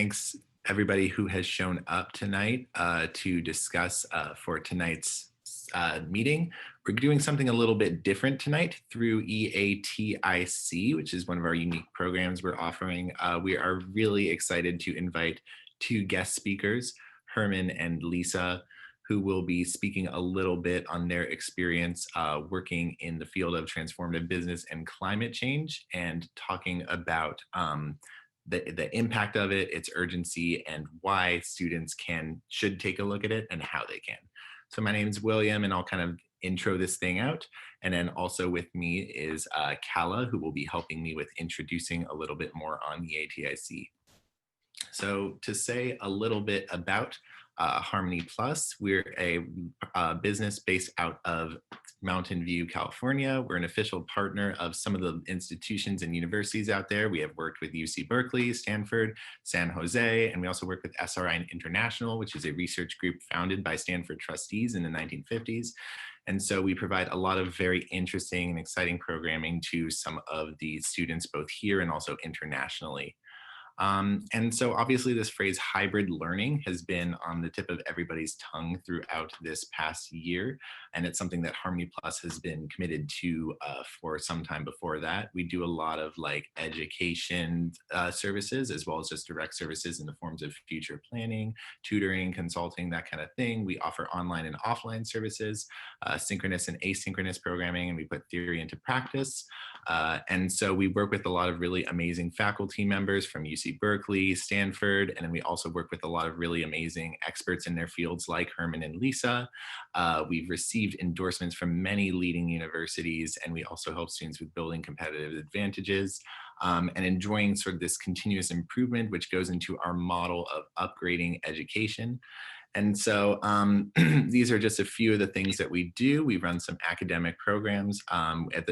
thanks everybody who has shown up tonight to discuss for tonight's meeting. We're doing something a little bit different tonight through EATIC, which is one of our unique programs we're offering. We are really excited to invite two guest speakers, Herman and Lisa, who will be speaking a little bit on their experience working in the field of transformative business and climate change, and talking about the impact of it, its urgency, and why students should take a look at it and how they can. So my name is William, and I'll kind of intro this thing out. And then also with me is Kala, who will be helping me with introducing a little bit more on the EATIC. So to say a little bit about Harmony Plus, we're a business based out of Mountain View, California. We're an official partner of some of the institutions and universities out there. We have worked with UC Berkeley, Stanford, San Jose, and we also work with SRI International, which is a research group founded by Stanford trustees in the 1950s. And so we provide a lot of very interesting and exciting programming to some of the students, both here and also internationally. And so obviously this phrase hybrid learning has been on the tip of everybody's tongue throughout this past year. And it's something that Harmony Plus has been committed to for some time before that. We do a lot of like education services, as well as just direct services in the forms of future planning, tutoring, consulting, that kind of thing. We offer online and offline services, synchronous and asynchronous programming, and we put theory into practice. And so we work with a lot of really amazing faculty members from UC Berkeley, Stanford, and then we also work with a lot of really amazing experts in their fields like Herman and Lisa. We've received endorsements from many leading universities, and we also help students with building competitive advantages and enjoying sort of this continuous improvement, which goes into our model of upgrading education. And so these are just a few of the things that we do. We run some academic programs at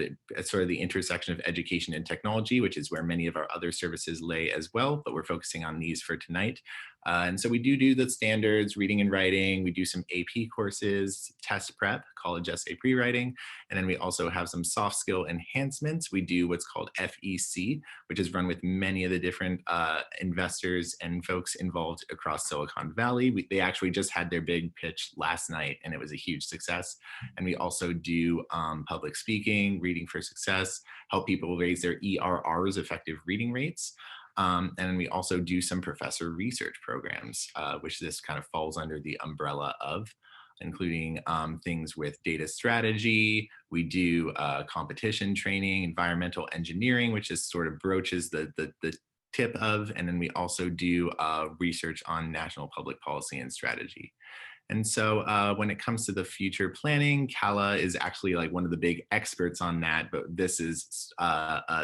sort of the intersection of education and technology, which is where many of our other services lay as well, but we're focusing on these for tonight. And so we do the standards, reading and writing. We do some AP courses, test prep, college essay pre-writing, and then we also have some soft skill enhancements. We do what's called FEC, which is run with many of the different investors and folks involved across Silicon Valley. They actually just had their big pitch last night, and it was a huge success. And we also do public speaking, reading for success, help people raise their ERRs, effective reading rates. And we also do some professor research programs, which this kind of falls under the umbrella of, including things with data strategy. We do competition training, environmental engineering, which is sort of broaches the tip of, and then we also do research on national public policy and strategy. And so when it comes to the future planning, Kala is actually like one of the big experts on that, but this is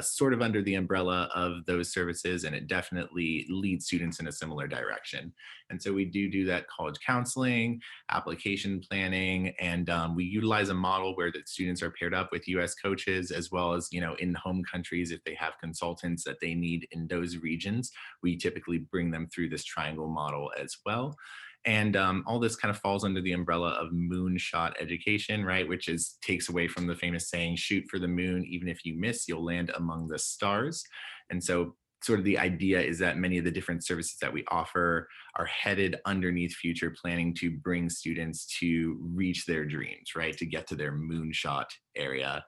sort of under the umbrella of those services, and it definitely leads students in a similar direction. And so we do that college counseling, application planning, and we utilize a model where the students are paired up with US coaches, as well as, in home countries, if they have consultants that they need in those regions, we typically bring them through this triangle model as well. And all this kind of falls under the umbrella of moonshot education, right? Which takes away from the famous saying, shoot for the moon, even if you miss, you'll land among the stars. And so sort of the idea is that many of the different services that we offer are headed underneath future planning to bring students to reach their dreams, right? To get to their moonshot area.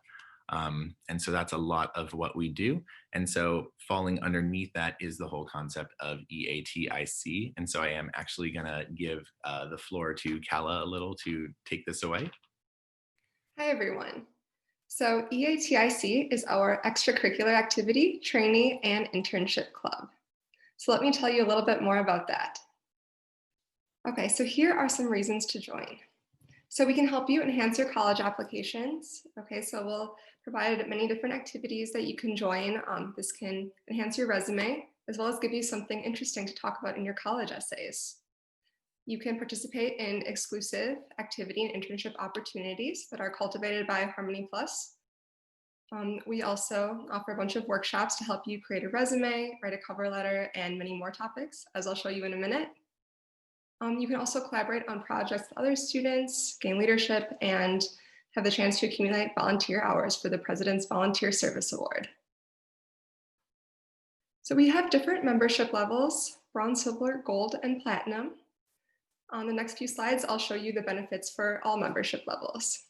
And so that's a lot of what we do. And so falling underneath that is the whole concept of EATIC. And so I am actually going to give the floor to Kala a little to take this away. Hi, everyone. So EATIC is our extracurricular activity, trainee, and internship club. So let me tell you a little bit more about that. Okay, so here are some reasons to join. So we can help you enhance your college applications. Okay, so we'll provide many different activities that you can join. This can enhance your resume, as well as give you something interesting to talk about in your college essays. You can participate in exclusive activity and internship opportunities that are cultivated by Harmony Plus. We also offer a bunch of workshops to help you create a resume, write a cover letter, and many more topics, as I'll show you in a minute. You can also collaborate on projects with other students, gain leadership, and have the chance to accumulate volunteer hours for the President's Volunteer Service Award. So we have different membership levels. bronze, silver, gold, and platinum. On the next few slides, I'll show you the benefits for all membership levels.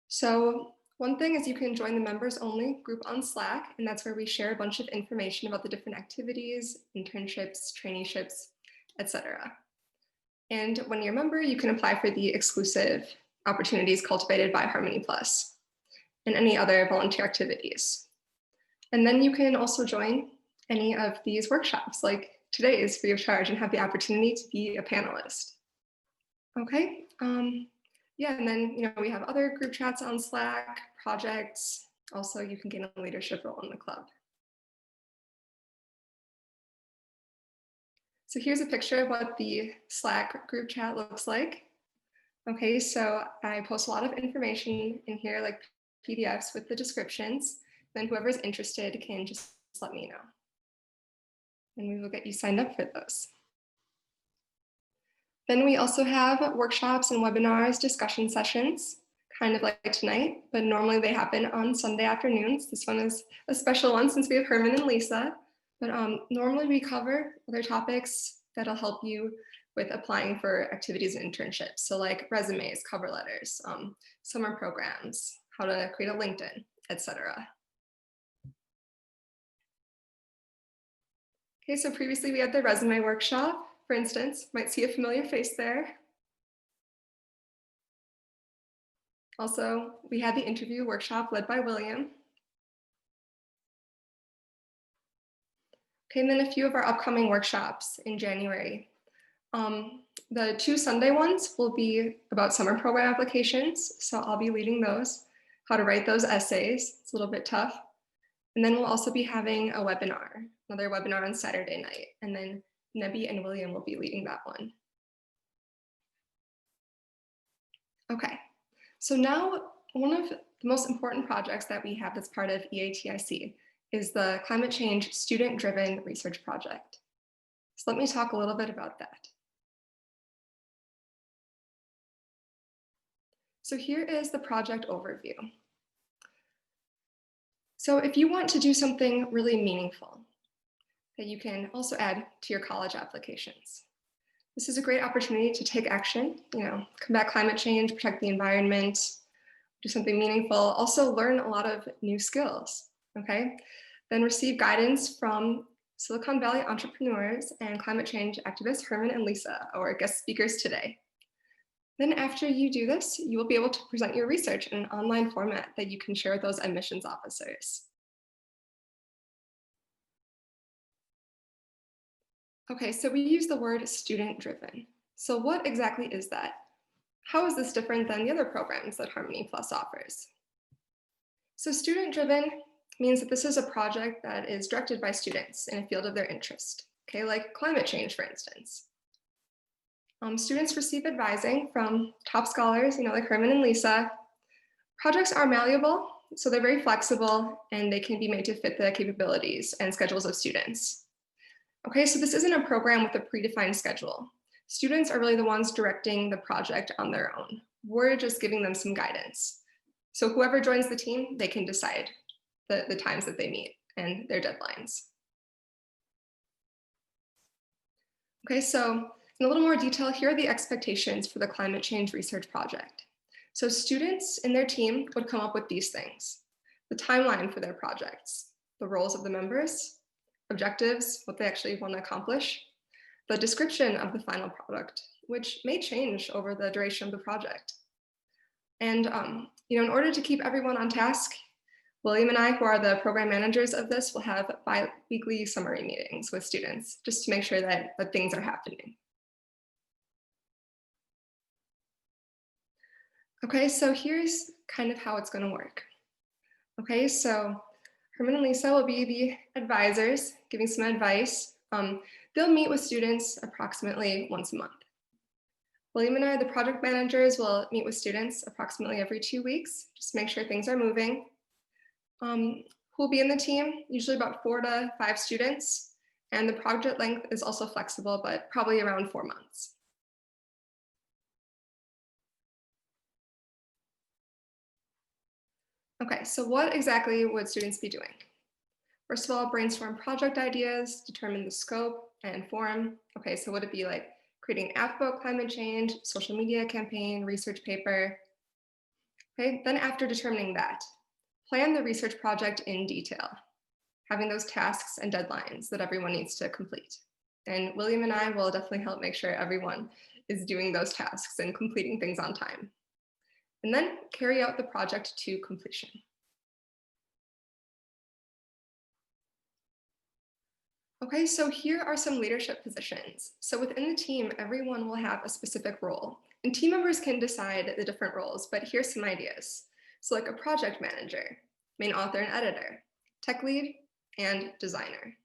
So one thing is you can join the members only group on Slack, and that's where we share a bunch of information about the different activities, internships, traineeships, etc. And when you're a member, you can apply for the exclusive opportunities cultivated by Harmony Plus and any other volunteer activities. And then you can also join any of these workshops, like today's free of charge, and have the opportunity to be a panelist. Okay, yeah, and then we have other group chats on Slack, projects. Also, you can gain a leadership role in the club. So here's a picture of what the Slack group chat looks like. Okay, so I post a lot of information in here, like PDFs with the descriptions. Then whoever's interested can just let me know. And we will get you signed up for those. Then we also have workshops and webinars, discussion sessions, kind of like tonight, but normally they happen on Sunday afternoons. This one is a special one since we have Herman and Lisa. But normally we cover other topics that'll help you with applying for activities and internships. So like resumes, cover letters, summer programs, how to create a LinkedIn, etc. Okay, so previously we had the resume workshop, for instance. Might see a familiar face there. Also, we had the interview workshop led by William. Okay, and then a few of our upcoming workshops in January. The 2 Sunday ones will be about summer program applications, so I'll be leading those, how to write those essays. It's a little bit tough. And then we'll also be having a webinar, another webinar on Saturday night, and then Nebby and William will be leading that one. Okay, so now one of the most important projects that we have that's part of EATIC is the Climate Change Student-Driven Research Project. So let me talk a little bit about that. So here is the project overview. So if you want to do something really meaningful that you can also add to your college applications, this is a great opportunity to take action, combat climate change, protect the environment, do something meaningful, also learn a lot of new skills, okay? Then receive guidance from Silicon Valley entrepreneurs and climate change activists, Herman and Lisa, our guest speakers today. Then after you do this, you will be able to present your research in an online format that you can share with those admissions officers. Okay, so we use the word student-driven. So what exactly is that? How is this different than the other programs that Harmony Plus offers? So student-driven means that this is a project that is directed by students in a field of their interest, okay, like climate change, for instance. Students receive advising from top scholars, like Herman and Lisa. Projects are malleable, so they're very flexible, and they can be made to fit the capabilities and schedules of students. Okay, so this isn't a program with a predefined schedule. Students are really the ones directing the project on their own. We're just giving them some guidance. So whoever joins the team, they can decide the times that they meet and their deadlines. Okay, so in a little more detail, here are the expectations for the Climate Change Research Project. So students in their team would come up with these things: the timeline for their projects, the roles of the members, objectives, what they actually want to accomplish, the description of the final product, which may change over the duration of the project. And in order to keep everyone on task, William and I, who are the program managers of this, will have bi-weekly summary meetings with students just to make sure that things are happening. Okay, so here's kind of how it's going to work. Okay, so Herman and Lisa will be the advisors giving some advice. They'll meet with students approximately once a month. William and I, the project managers, will meet with students approximately every 2 weeks, just to make sure things are moving. Who will be in the team? Usually about 4 to 5 students, and the project length is also flexible, but probably around 4 months. Okay, so what exactly would students be doing? First of all, brainstorm project ideas, determine the scope and form. Okay, so would it be like creating an app about climate change, social media campaign, research paper? Okay, then after determining that, plan the research project in detail, having those tasks and deadlines that everyone needs to complete. And William and I will definitely help make sure everyone is doing those tasks and completing things on time. And then carry out the project to completion. Okay, so here are some leadership positions. So within the team, everyone will have a specific role, and team members can decide the different roles, but here's some ideas. So like a project manager, main author and editor, tech lead, and designer.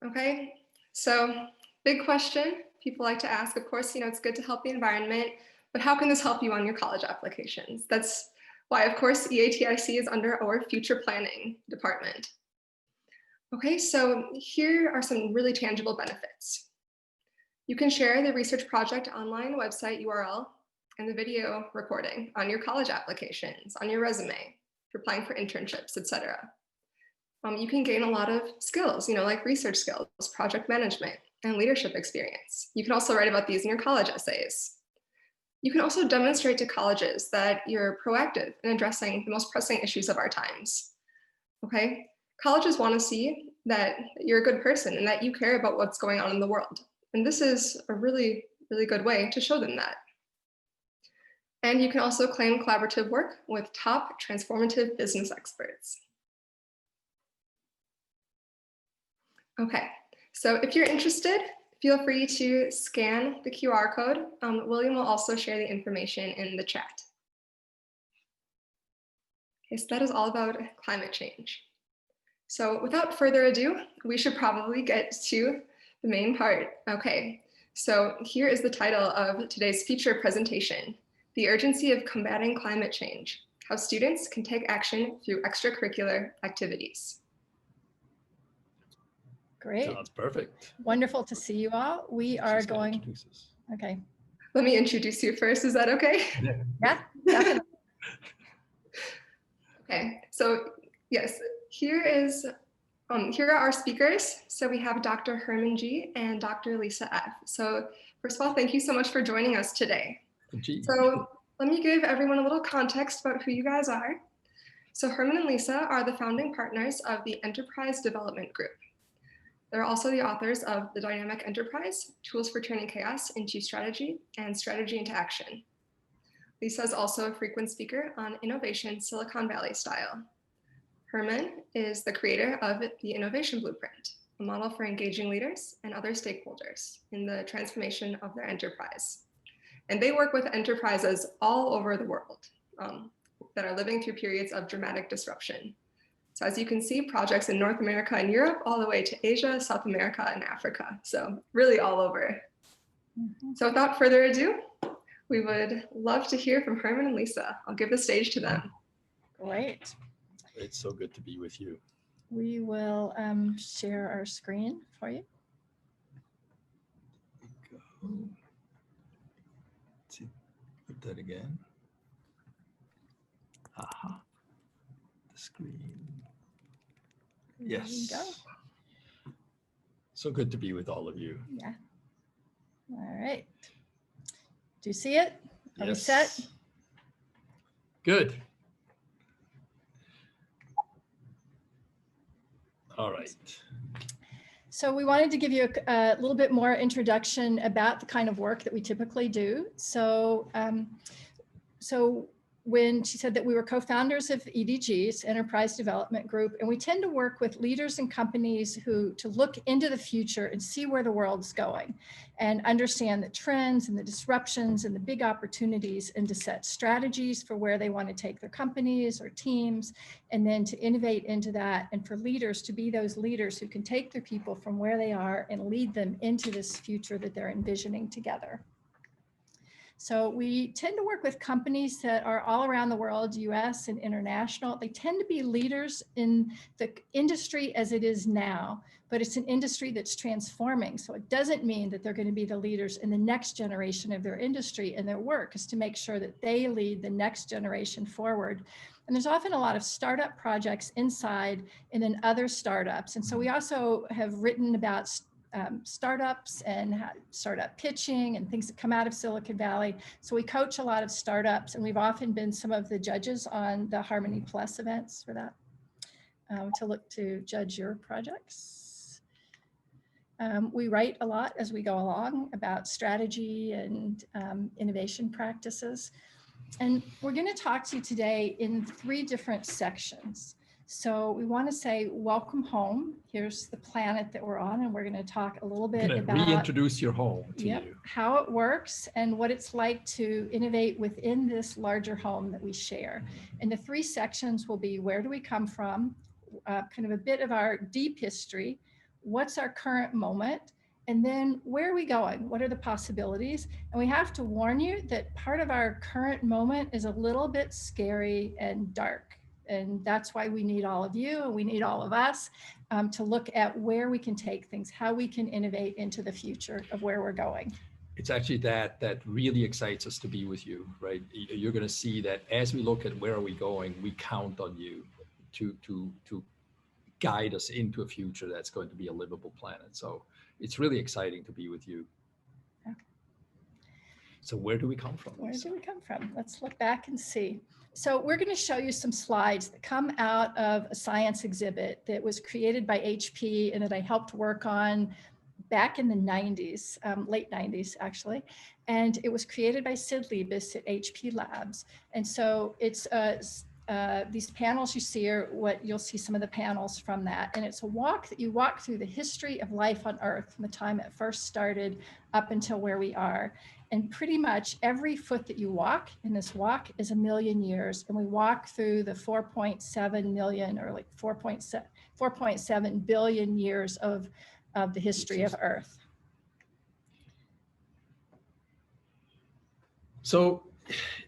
Okay, so big question people like to ask. Of course, it's good to help the environment, but how can this help you on your college applications? That's why, of course, EATIC is under our future planning department. Okay, so here are some really tangible benefits. You can share the research project online website URL and the video recording on your college applications, on your resume, if you're applying for internships, etc. You can gain a lot of skills, like research skills, project management, and leadership experience. You can also write about these in your college essays. You can also demonstrate to colleges that you're proactive in addressing the most pressing issues of our times. Okay, colleges want to see that you're a good person and that you care about what's going on in the world. And this is a really, really good way to show them that. And you can also claim collaborative work with top transformative business experts. Okay, so if you're interested, feel free to scan the QR code. William will also share the information in the chat. Okay, so that is all about climate change. So without further ado, we should probably get to the main part. Okay, so here is the title of today's feature presentation, The Urgency of Combating Climate Change, How Students Can Take Action Through Extracurricular Activities. Great. Sounds perfect. Wonderful to see you all. We are going. Okay. Let me introduce you first. Is that okay? Yeah, definitely. Okay. So yes, here are our speakers. So we have Dr. Herman G. and Dr. Lisa F. So first of all, thank you so much for joining us today. So let me give everyone a little context about who you guys are. So Herman and Lisa are the founding partners of the Enterprise Development Group. They're also the authors of The Dynamic Enterprise, Tools for Turning Chaos into Strategy and Strategy into Action. Lisa is also a frequent speaker on innovation Silicon Valley style. Herman is the creator of the Innovation Blueprint, a model for engaging leaders and other stakeholders in the transformation of their enterprise. And they work with enterprises all over the world that are living through periods of dramatic disruption. So as you can see, projects in North America and Europe, all the way to Asia, South America, and Africa. So really all over. So without further ado, we would love to hear from Herman and Lisa. I'll give the stage to them. Great. It's so good to be with you. We will share our screen for you. Let's see, put that again. Aha, the screen. Yes. There you go. So good to be with all of you. Yeah. All right. Do you see it? Are we Yes. set? Good. All right. So we wanted to give you a little bit more introduction about the kind of work that we typically do. So, when she said that we were co-founders of EDG's Enterprise Development Group, and we tend to work with leaders and companies to look into the future and see where the world's going and understand the trends and the disruptions and the big opportunities, and to set strategies for where they want to take their companies or teams, and then to innovate into that, and for leaders to be those leaders who can take their people from where they are and lead them into this future that they're envisioning together. So we tend to work with companies that are all around the world, US and international. They tend to be leaders in the industry as it is now, but it's an industry that's transforming. So it doesn't mean that they're going to be the leaders in the next generation of their industry, and their work is to make sure that they lead the next generation forward. And there's often a lot of startup projects inside and then other startups. And so we also have written about startups and startup pitching and things that come out of Silicon Valley. So we coach a lot of startups, and we've often been some of the judges on the Harmony Plus events for that, to judge your projects. We write a lot as we go along about strategy and innovation practices. And we're going to talk to you today in 3 different sections. So we want to say, welcome home. Here's the planet that we're on, and we're going to talk a little bit about reintroduce your home to you. How it works and what it's like to innovate within this larger home that we share. And the 3 sections will be, where do we come from? Kind of a bit of our deep history. What's our current moment? And then where are we going? What are the possibilities? And we have to warn you that part of our current moment is a little bit scary and dark. And that's why we need all of you, and we need all of us to look at where we can take things, how we can innovate into the future of where we're going. It's actually that really excites us to be with you, right? You're going to see that as we look at where are we going, we count on you to guide us into a future that's going to be a livable planet. So it's really exciting to be with you. Okay. So where do we come from? Where do we come from? Let's look back and see. So we're going to show you some slides that come out of a science exhibit that was created by HP and that I helped work on back in the 90s, late 90s actually. And it was created by Sid Liebes at HP Labs. And so it's these panels you see are what you'll see some of the panels from that. And it's a walk that you walk through the history of life on Earth from the time it first started up until where we are. And pretty much every foot that you walk in this walk is 1 million years. And we walk through the 4.7 million or like 4.7 billion years of the history of Earth. So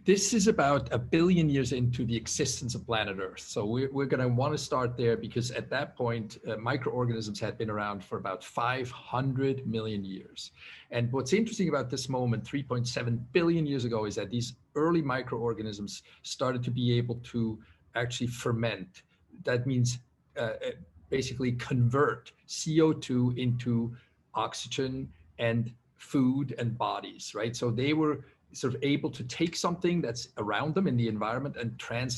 this is about 1 billion years into the existence of planet Earth. So we're going to want to start there because at that point, microorganisms had been around for about 500 million years. And what's interesting about this moment, 3.7 billion years ago, is that these early microorganisms started to be able to actually ferment. That means basically convert CO2 into oxygen and food and bodies, right? So they were sort of able to take something that's around them in the environment and turn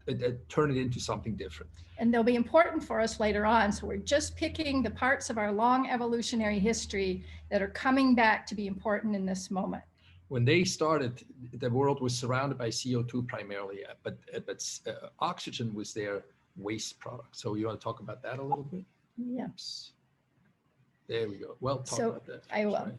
it into something different. And they'll be important for us later on. So we're just picking the parts of our long evolutionary history that are coming back to be important in this moment. When they started, the world was surrounded by CO2 primarily, but oxygen was their waste product. So you want to talk about that a little bit? Yes. There we go. Well, talk about that. I will.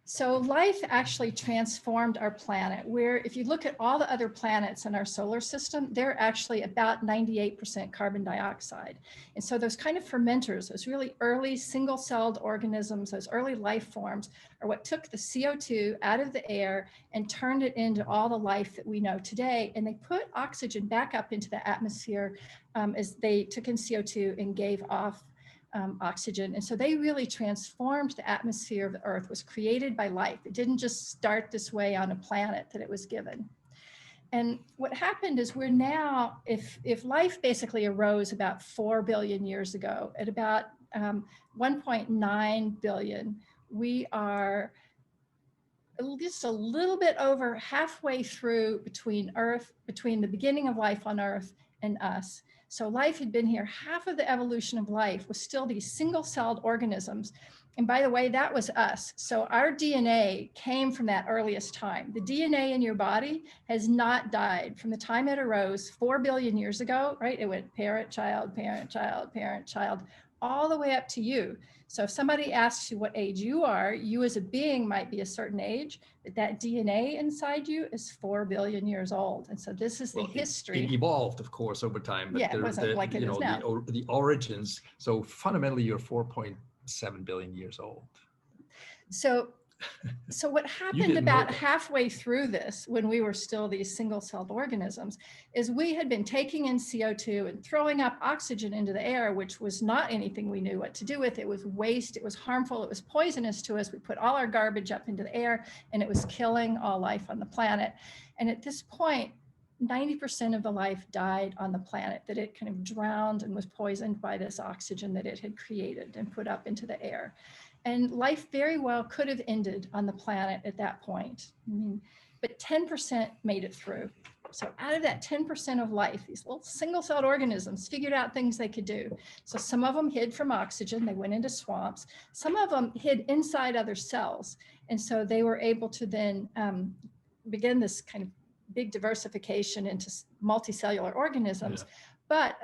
So life actually transformed our planet, where if you look at all the other planets in our solar system, they're actually about 98% carbon dioxide. And so those kind of fermenters, those really early single-celled organisms, those early life forms are what took the CO2 out of the air and turned it into all the life that we know today. And they put oxygen back up into the atmosphere as they took in CO2 and gave off oxygen. And so they really transformed the atmosphere of the Earth. Was created by life. It didn't just start this way on a planet that it was given. And what happened is we're now, if life basically arose about 4 billion years ago, at about 1.9 billion, we are just a little bit over halfway through between the beginning of life on Earth and us. So life had been here. Half of the evolution of life was still these single-celled organisms. And by the way, that was us. So our DNA came from that earliest time. The DNA in your body has not died from the time it arose 4 billion years ago, right? It went parent, child, parent, child, parent, child, all the way up to you. So if somebody asks you what age you are, you as a being might be a certain age, but that DNA inside you is 4 billion years old. And so this is the history. It evolved, of course, over time. But yeah, it wasn't like it is now. The origins. So fundamentally, you're 4.7 billion years old. So So what happened about halfway through this, when we were still these single-celled organisms, is we had been taking in CO2 and throwing up oxygen into the air, which was not anything we knew what to do with. It was waste, it was harmful, it was poisonous to us. We put all our garbage up into the air, and it was killing all life on the planet. And at this point, 90% of the life died on the planet, that it kind of drowned and was poisoned by this oxygen that it had created and put up into the air. And life very well could have ended on the planet at that point. I mean, but 10% made it through. So out of that 10% of life, these little single-celled organisms figured out things they could do. So some of them hid from oxygen, they went into swamps. Some of them hid inside other cells. And so they were able to then begin this kind of big diversification into multicellular organisms. But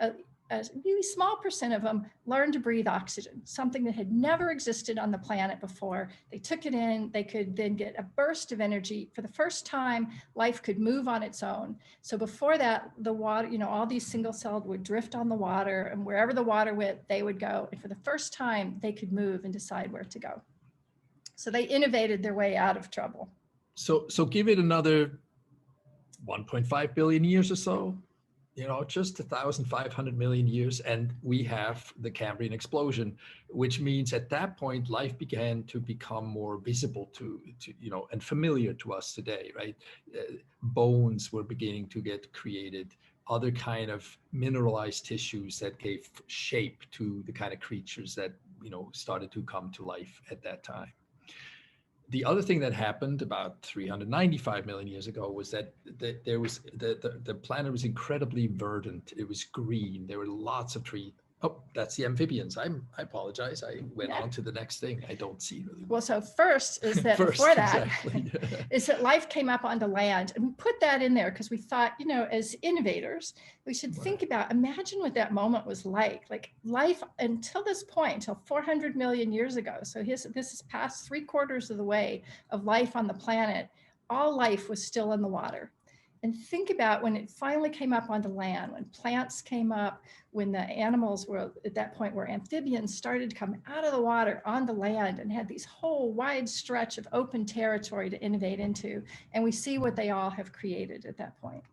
a really small percent of them learned to breathe oxygen, something that had never existed on the planet before. They took it in, they could then get a burst of energy. For the first time, life could move on its own. So before that, the water, all these single-celled would drift on the water, and wherever the water went, they would go. And for the first time, they could move and decide where to go. So they innovated their way out of trouble. So give it another 1.5 billion years or so, just 1,500 million years, and we have the Cambrian explosion, which means at that point, life began to become more visible to and familiar to us today, right? Bones were beginning to get created, other kind of mineralized tissues that gave shape to the kind of creatures that, started to come to life at that time. The other thing that happened about 395 million years ago was that there was the planet was incredibly verdant. It was green. There were lots of trees. Oh, that's the amphibians. I apologize. I went on to the next thing. I don't see really well. Well, so first is that before that, is that life came up onto land. And we put that in there because we thought, as innovators, we should think about, imagine what that moment was like life until this point, until 400 million years ago. So this is past 3/4 of the way of life on the planet. All life was still in the water. And think about when it finally came up onto land, when plants came up, when the animals were at that point where amphibians started to come out of the water onto land and had these whole wide stretch of open territory to innovate into. And we see what they all have created at that point.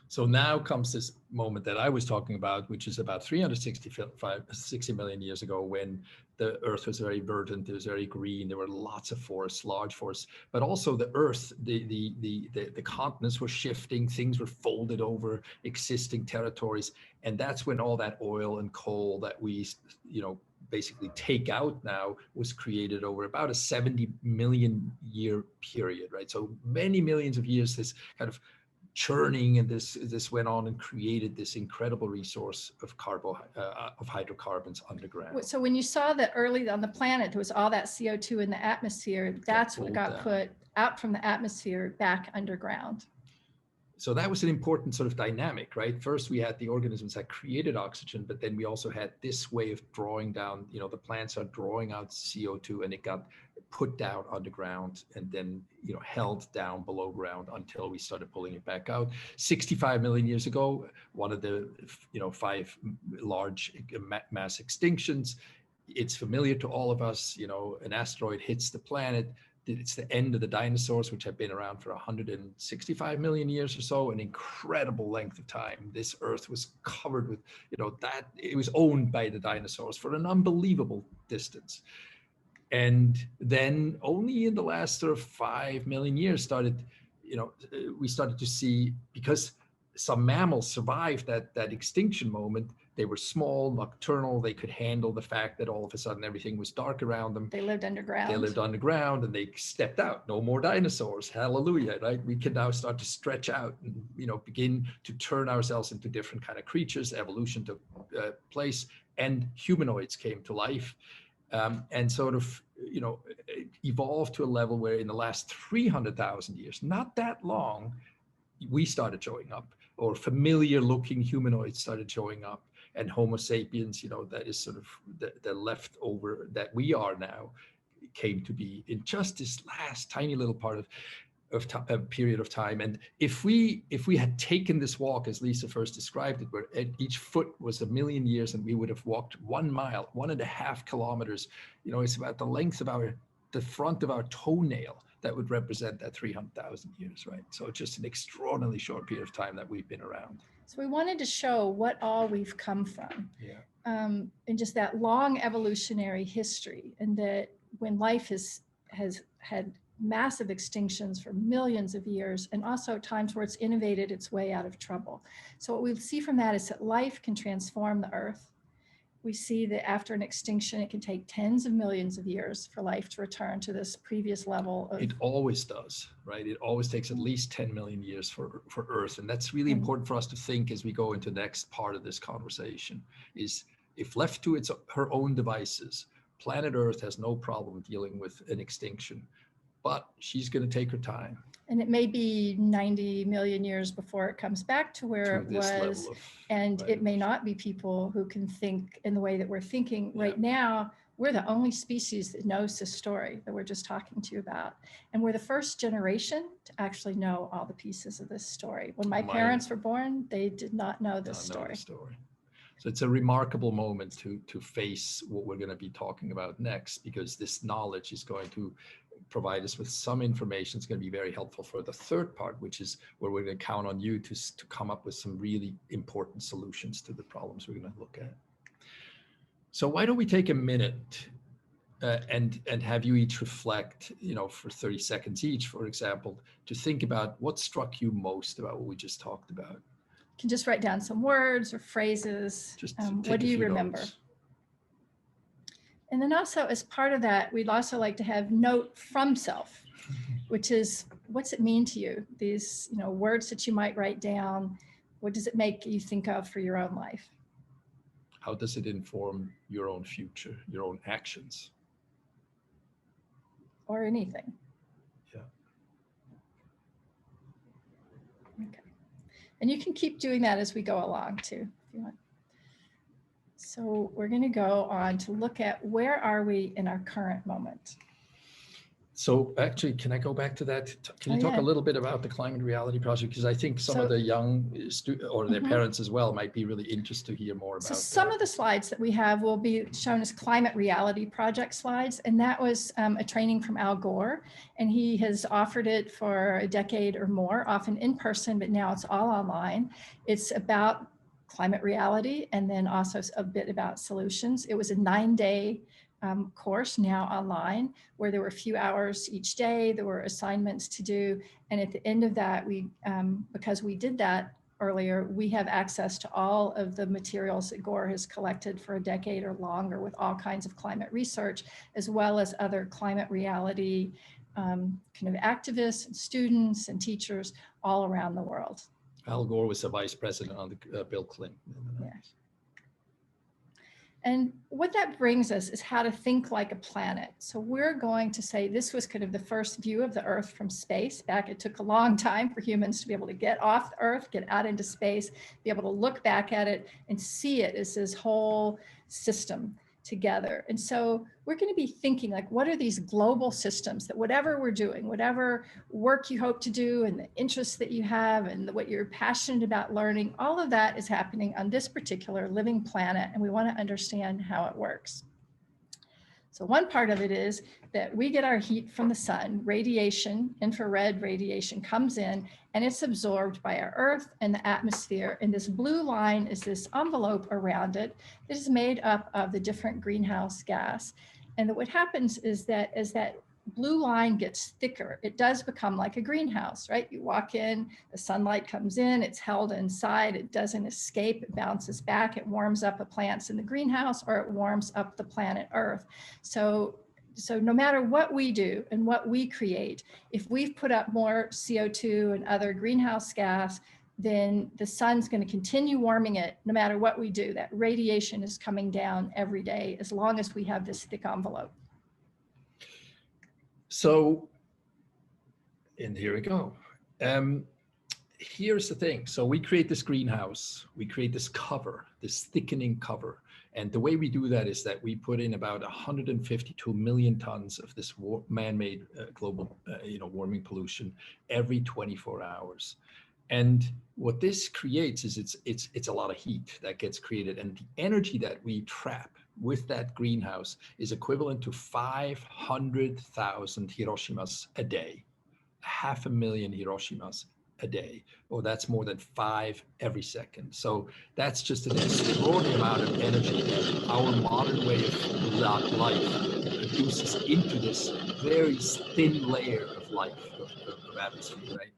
So now comes this moment that I was talking about, which is about 360 million years ago, when the Earth was very verdant, it was very green, there were lots of forests, large forests, but also the Earth, the continents were shifting, things were folded over existing territories, and that's when all that oil and coal that we, basically take out now was created over about a 70 million year period, right? So many millions of years, this kind of churning, and this went on and created this incredible resource of hydrocarbons underground. So when you saw that early on the planet, there was all that CO2 in the atmosphere, that's what got put out from the atmosphere back underground. So that was an important sort of dynamic, right? First, we had the organisms that created oxygen, but then we also had this way of drawing down, the plants are drawing out CO2, and it got put down underground and then, held down below ground until we started pulling it back out. 65 million years ago, one of the, 5 large mass extinctions. It's familiar to all of us, an asteroid hits the planet. It's the end of the dinosaurs, which have been around for 165 million years or so, an incredible length of time. This Earth was covered with, that it was owned by the dinosaurs for an unbelievable distance. And then only in the last sort of 5 million years we started to see, because some mammals survived that extinction moment. They were small, nocturnal. They could handle the fact that all of a sudden everything was dark around them. They lived underground. And they stepped out. No more dinosaurs. Hallelujah, right? We can now start to stretch out and, begin to turn ourselves into different kind of creatures. Evolution took place, and humanoids came to life. And sort of, evolved to a level where in the last 300,000 years, not that long, we started showing up, or familiar looking humanoids started showing up, and Homo sapiens, that is sort of the leftover that we are now, came to be in just this last tiny little part of a period of time. And if we had taken this walk, as Lisa first described it, where each foot was 1 million years, and we would have walked 1 mile, 1.5 kilometers, it's about the length of our the front of our toenail that would represent that 300,000 years, right? So it's just an extraordinarily short period of time that we've been around. So we wanted to show what all we've come from. Yeah. And just that long evolutionary history, and that when life has had massive extinctions for millions of years, and also times where it's innovated its way out of trouble. So what we see from that is that life can transform the earth. We see that after an extinction, it can take tens of millions of years for life to return to this previous level of. It always does, right? It always takes at least 10 million years for Earth. And that's really important for us to think as we go into the next part of this conversation, is if left to her own devices, planet Earth has no problem dealing with an extinction, but she's going to take her time. And it may be 90 million years before it comes back to where it was. And it may not be people who can think in the way that we're thinking right now. We're the only species that knows this story that we're just talking to you about. And we're the first generation to actually know all the pieces of this story. When my parents were born, they did not know this story. So it's a remarkable moment to face what we're going to be talking about next, because this knowledge is going to provide us with some information. It's going to be very helpful for the third part, which is where we're going to count on you to come up with some really important solutions to the problems we're going to look at. So why don't we take a minute and have you each reflect, for 30 seconds each, for example, to think about what struck you most about what we just talked about. You can just write down some words or phrases. What do you remember? Notes. And then also, as part of that, we'd also like to have note from self, which is, what's it mean to you? These, words that you might write down, what does it make you think of for your own life? How does it inform your own future, your own actions? Or anything. Yeah. Okay. And you can keep doing that as we go along too, if you want. So we're going to go on to look at where are we in our current moment. So actually, can I go back to that? Can you talk a little bit about the Climate Reality Project? Because I think some of the young or their parents as well might be really interested to hear more about. So some of the slides that we have will be shown as Climate Reality Project slides. And that was a training from Al Gore. And he has offered it for a decade or more, often in person, but now it's all online. It's about climate reality, and then also a bit about solutions. It was a 9-day course, now online, where there were a few hours each day. There were assignments to do. And at the end of that, we, because we did that earlier, we have access to all of the materials that Gore has collected for a decade or longer with all kinds of climate research, as well as other climate reality kind of activists and students and teachers all around the world. Al Gore was the vice president on the Bill Clinton. Yeah. And what that brings us is how to think like a planet. So we're going to say this was kind of the first view of the Earth from space. Back, it took a long time for humans to be able to get off the Earth, get out into space, be able to look back at it and see it as this whole system together. And so we're going to be thinking like, what are these global systems that whatever we're doing, whatever work you hope to do and the interests that you have and what you're passionate about learning, all of that is happening on this particular living planet. And we want to understand how it works. So one part of it is that we get our heat from the sun, radiation, infrared radiation comes in and it's absorbed by our Earth and the atmosphere. And this blue line is this envelope around it that is made up of the different greenhouse gas. And what happens is that as that blue line gets thicker, it does become like a greenhouse, right? You walk in, the sunlight comes in, it's held inside, it doesn't escape, it bounces back, it warms up the plants in the greenhouse, or it warms up the planet Earth. So no matter what we do and what we create, if we've put up more CO2 and other greenhouse gas, then the sun's going to continue warming it no matter what we do. That radiation is coming down every day as long as we have this thick envelope. So, and here we go. Here's the thing. So we create this greenhouse, we create this cover, this thickening cover. And the way we do that is that we put in about 152 million tons of this man-made global warming pollution every 24 hours. And what this creates is it's a lot of heat that gets created, and the energy that we trap with that greenhouse is equivalent to 500,000 Hiroshimas a day, 500,000 Hiroshimas a day. Or that's more than 5 every second. So that's just an extraordinary amount of energy that our modern way of life produces into this very thin layer of life, of atmosphere, right?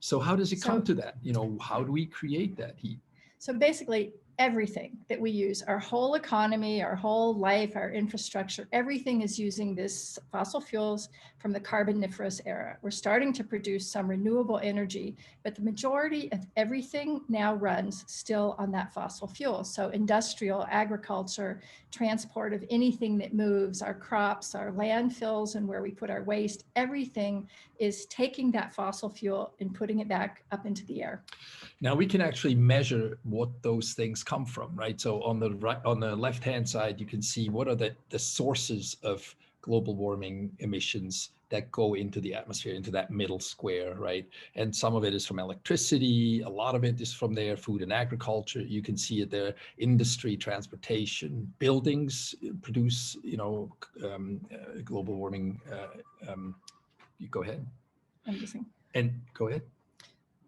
So how does it come to that? You know, how do we create that heat? So basically, everything that we use, our whole economy, our whole life, our infrastructure, everything is using this fossil fuels from the Carboniferous era. We're starting to produce some renewable energy, but the majority of everything now runs still on that fossil fuel. So industrial, agriculture, transport of anything that moves, our crops, our landfills, and where we put our waste, everything is taking that fossil fuel and putting it back up into the air. Now we can actually measure what those things come from, right? So on the right, on the left-hand side, you can see what are the sources of global warming emissions that go into the atmosphere, into that middle square, right? And some of it is from electricity, a lot of it is from their food and agriculture. You can see it there, industry, transportation, buildings produce, you know, global warming. You go ahead. I'm just saying. And go ahead.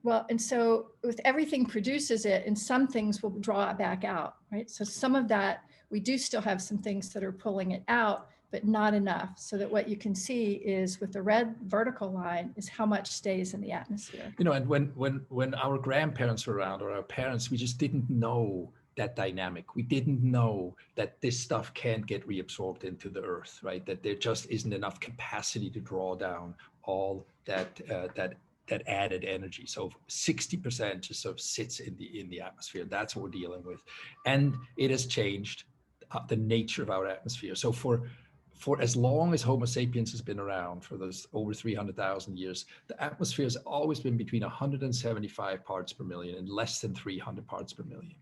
Well, and so with everything produces it, and some things will draw it back out, right? So some of that, we do still have some things that are pulling it out, but not enough. So that what you can see is with the red vertical line is how much stays in the atmosphere. You know, and when our grandparents were around, or our parents, we just didn't know that dynamic. We didn't know that this stuff can't get reabsorbed into the earth, right? That there just isn't enough capacity to draw down all that that added energy. So 60% just sort of sits in the atmosphere. That's what we're dealing with. And it has changed the nature of our atmosphere. So for as long as Homo sapiens has been around, for those over 300,000 years, the atmosphere has always been between 175 parts per million and less than 300 parts per million.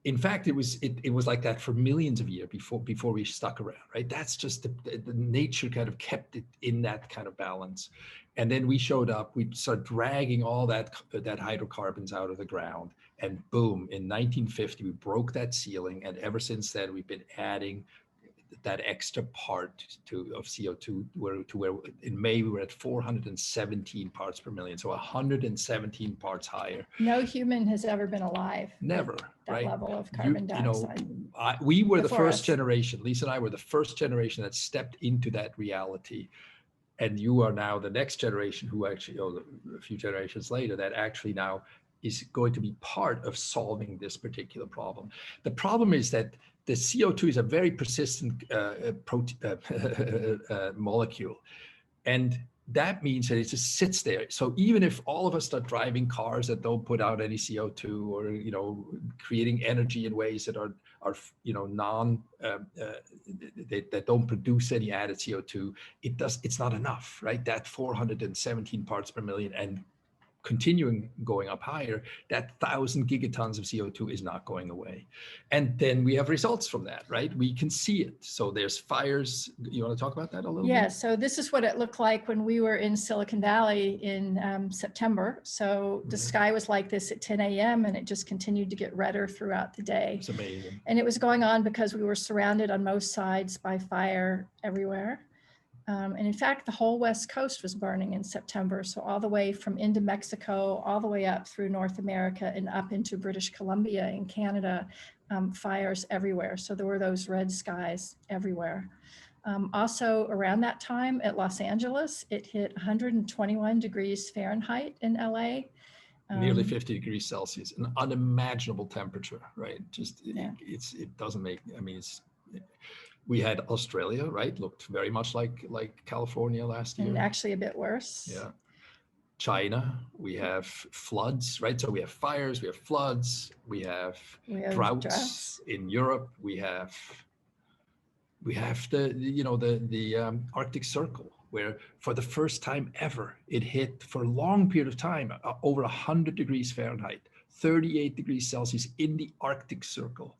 In fact, it was like that for millions of years before we stuck around, right? That's just the nature kind of kept it in that kind of balance. And then we showed up, we started dragging all that hydrocarbons out of the ground, and boom, in 1950, we broke that ceiling. And ever since then, we've been adding that extra part of CO2, where in May we were at 417 parts per million, so 117 parts higher. No human has ever been alive. Never, that right? Level of carbon dioxide. We were the Before first us. generation. Lisa and I were the first generation that stepped into that reality. And you are now the next generation who actually, a few generations later, that actually now is going to be part of solving this particular problem. The problem is that the CO2 is a very persistent molecule. And that means that it just sits there. So even if all of us start driving cars that don't put out any CO2, or, you know, creating energy in ways that are you know, that don't produce any added CO2, it's not enough, right? That 417 parts per million and continuing going up higher, that 1,000 gigatons of CO2 is not going away. And then we have results from that, right? We can see it. So there's fires. You want to talk about that a little bit? Yeah, so this is what it looked like when we were in Silicon Valley in September. So the sky was like this at 10 a.m. and it just continued to get redder throughout the day. It's amazing. And it was going on because we were surrounded on most sides by fire everywhere. And in fact, the whole West Coast was burning in September. So all the way from into Mexico, all the way up through North America and up into British Columbia and Canada, fires everywhere. So there were those red skies everywhere. Also around that time at Los Angeles, it hit 121 degrees Fahrenheit in LA. Nearly 50 degrees Celsius, an unimaginable temperature, right? Just, it doesn't make, I mean, we had Australia, right? Looked very much like California last year. And actually a bit worse. Yeah. China, we have floods, right? So we have fires, we have floods, we have droughts in Europe. We have the Arctic Circle, where for the first time ever, it hit for a long period of time, over 100 degrees Fahrenheit, 38 degrees Celsius in the Arctic Circle.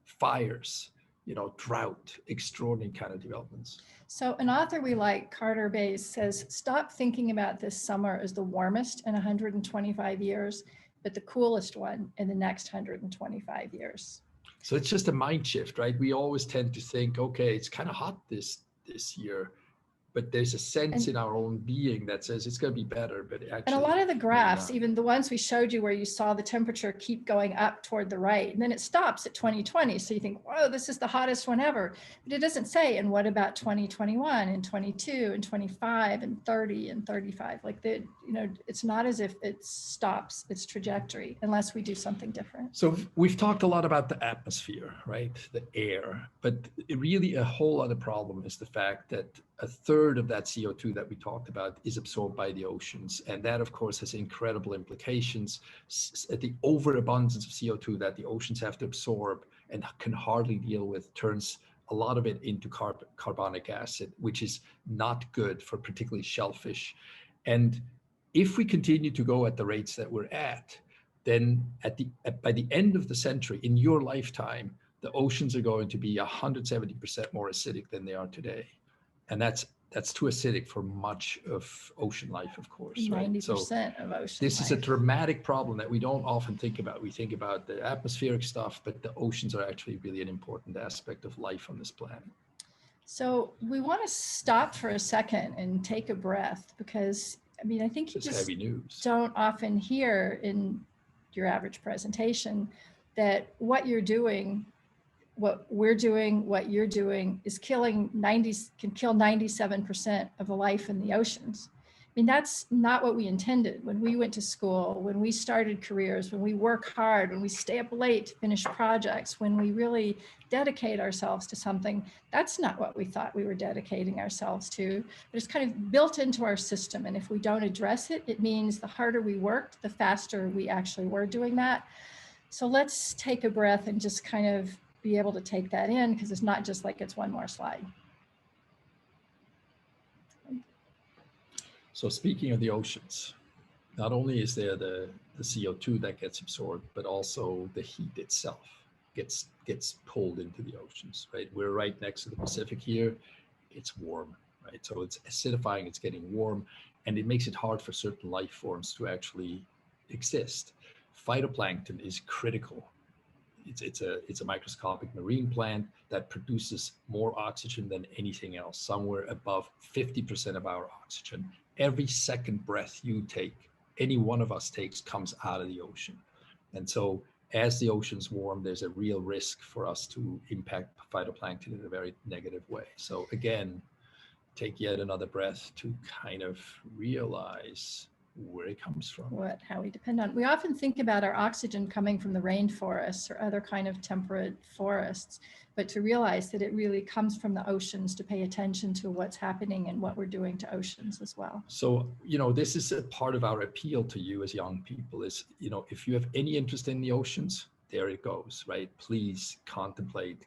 Fires, you know, drought, extraordinary kind of developments. So an author we like, Carter Bays, says, stop thinking about this summer as the warmest in 125 years, but the coolest one in the next 125 years. So it's just a mind shift, right? We always tend to think, okay, it's kind of hot this year, but there's a sense in our own being that says it's going to be better, but actually. And a lot of the graphs, even the ones we showed you where you saw the temperature keep going up toward the right, and then it stops at 2020. So you think, whoa, this is the hottest one ever. But it doesn't say, and what about 2021 and 22 and 25 and 30 and 35? Like it's not as if it stops its trajectory unless we do something different. So we've talked a lot about the atmosphere, right? The air, but really a whole other problem is the fact that a third of that CO2 that we talked about is absorbed by the oceans. And that, of course, has incredible implications. The overabundance of CO2 that the oceans have to absorb and can hardly deal with turns a lot of it into carbonic acid, which is not good for particularly shellfish. And if we continue to go at the rates that we're at, then by the end of the century, in your lifetime, the oceans are going to be 170% more acidic than they are today. And that's too acidic for much of ocean life, of course. 90% right? So of ocean this life. is a dramatic problem that we don't often think about. We think about the atmospheric stuff, but the oceans are actually really an important aspect of life on this planet. So we want to stop for a second and take a breath, because I mean, I think you just heavy news. Don't often hear in your average presentation that what you're doing, what we're doing, what you're doing is can kill 97% of the life in the oceans. I mean, that's not what we intended when we went to school, when we started careers, when we work hard, when we stay up late to finish projects, when we really dedicate ourselves to something. That's not what we thought we were dedicating ourselves to, but it's kind of built into our system. And if we don't address it, it means the harder we worked, the faster we actually were doing that. So let's take a breath and just kind of be able to take that in, because it's not just like it's one more slide. So speaking of the oceans, not only is there the CO2 that gets absorbed, but also the heat itself gets pulled into the oceans, right? We're right next to the Pacific here. It's warm, right? So it's acidifying, it's getting warm, and it makes it hard for certain life forms to actually exist. Phytoplankton is critical. It's a microscopic marine plant that produces more oxygen than anything else, somewhere above 50% of our oxygen. Every second breath you take, any one of us takes, comes out of the ocean. And so as the oceans warm, there's a real risk for us to impact phytoplankton in a very negative way. So again, take yet another breath to kind of realize where it comes from. How we depend on. We often think about our oxygen coming from the rainforests or other kind of temperate forests, but to realize that it really comes from the oceans, to pay attention to what's happening and what we're doing to oceans as well. So, this is a part of our appeal to you as young people is, if you have any interest in the oceans, there it goes, right? Please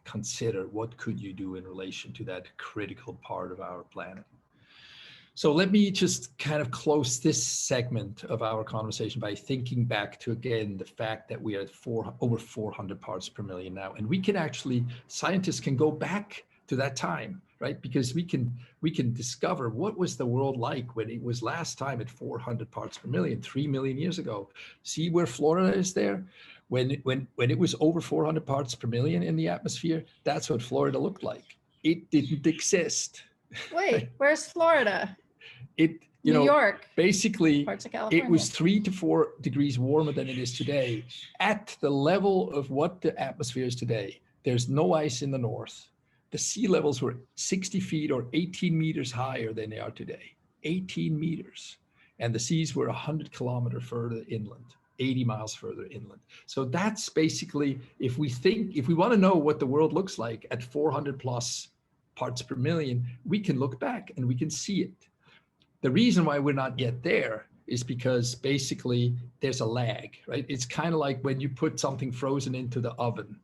consider what could you do in relation to that critical part of our planet. So let me just kind of close this segment of our conversation by thinking back to, again, the fact that we are over 400 parts per million now. And scientists can go back to that time, right? Because we can discover what was the world like when it was last time at 400 parts per million, 3 million years ago. See where Florida is there? When it was over 400 parts per million in the atmosphere, that's what Florida looked like. It didn't exist. Wait, where's Florida? New York, basically, parts of California. It was 3 to 4 degrees warmer than it is today at the level of what the atmosphere is today. There's no ice in the north. The sea levels were 60 feet or 18 meters higher than they are today, 18 meters. And the seas were 100 kilometers further inland, 80 miles further inland. So that's basically, if we want to know what the world looks like at 400 plus parts per million, we can look back and we can see it. The reason why we're not yet there is because basically there's a lag, right? It's kind of like when you put something frozen into the oven.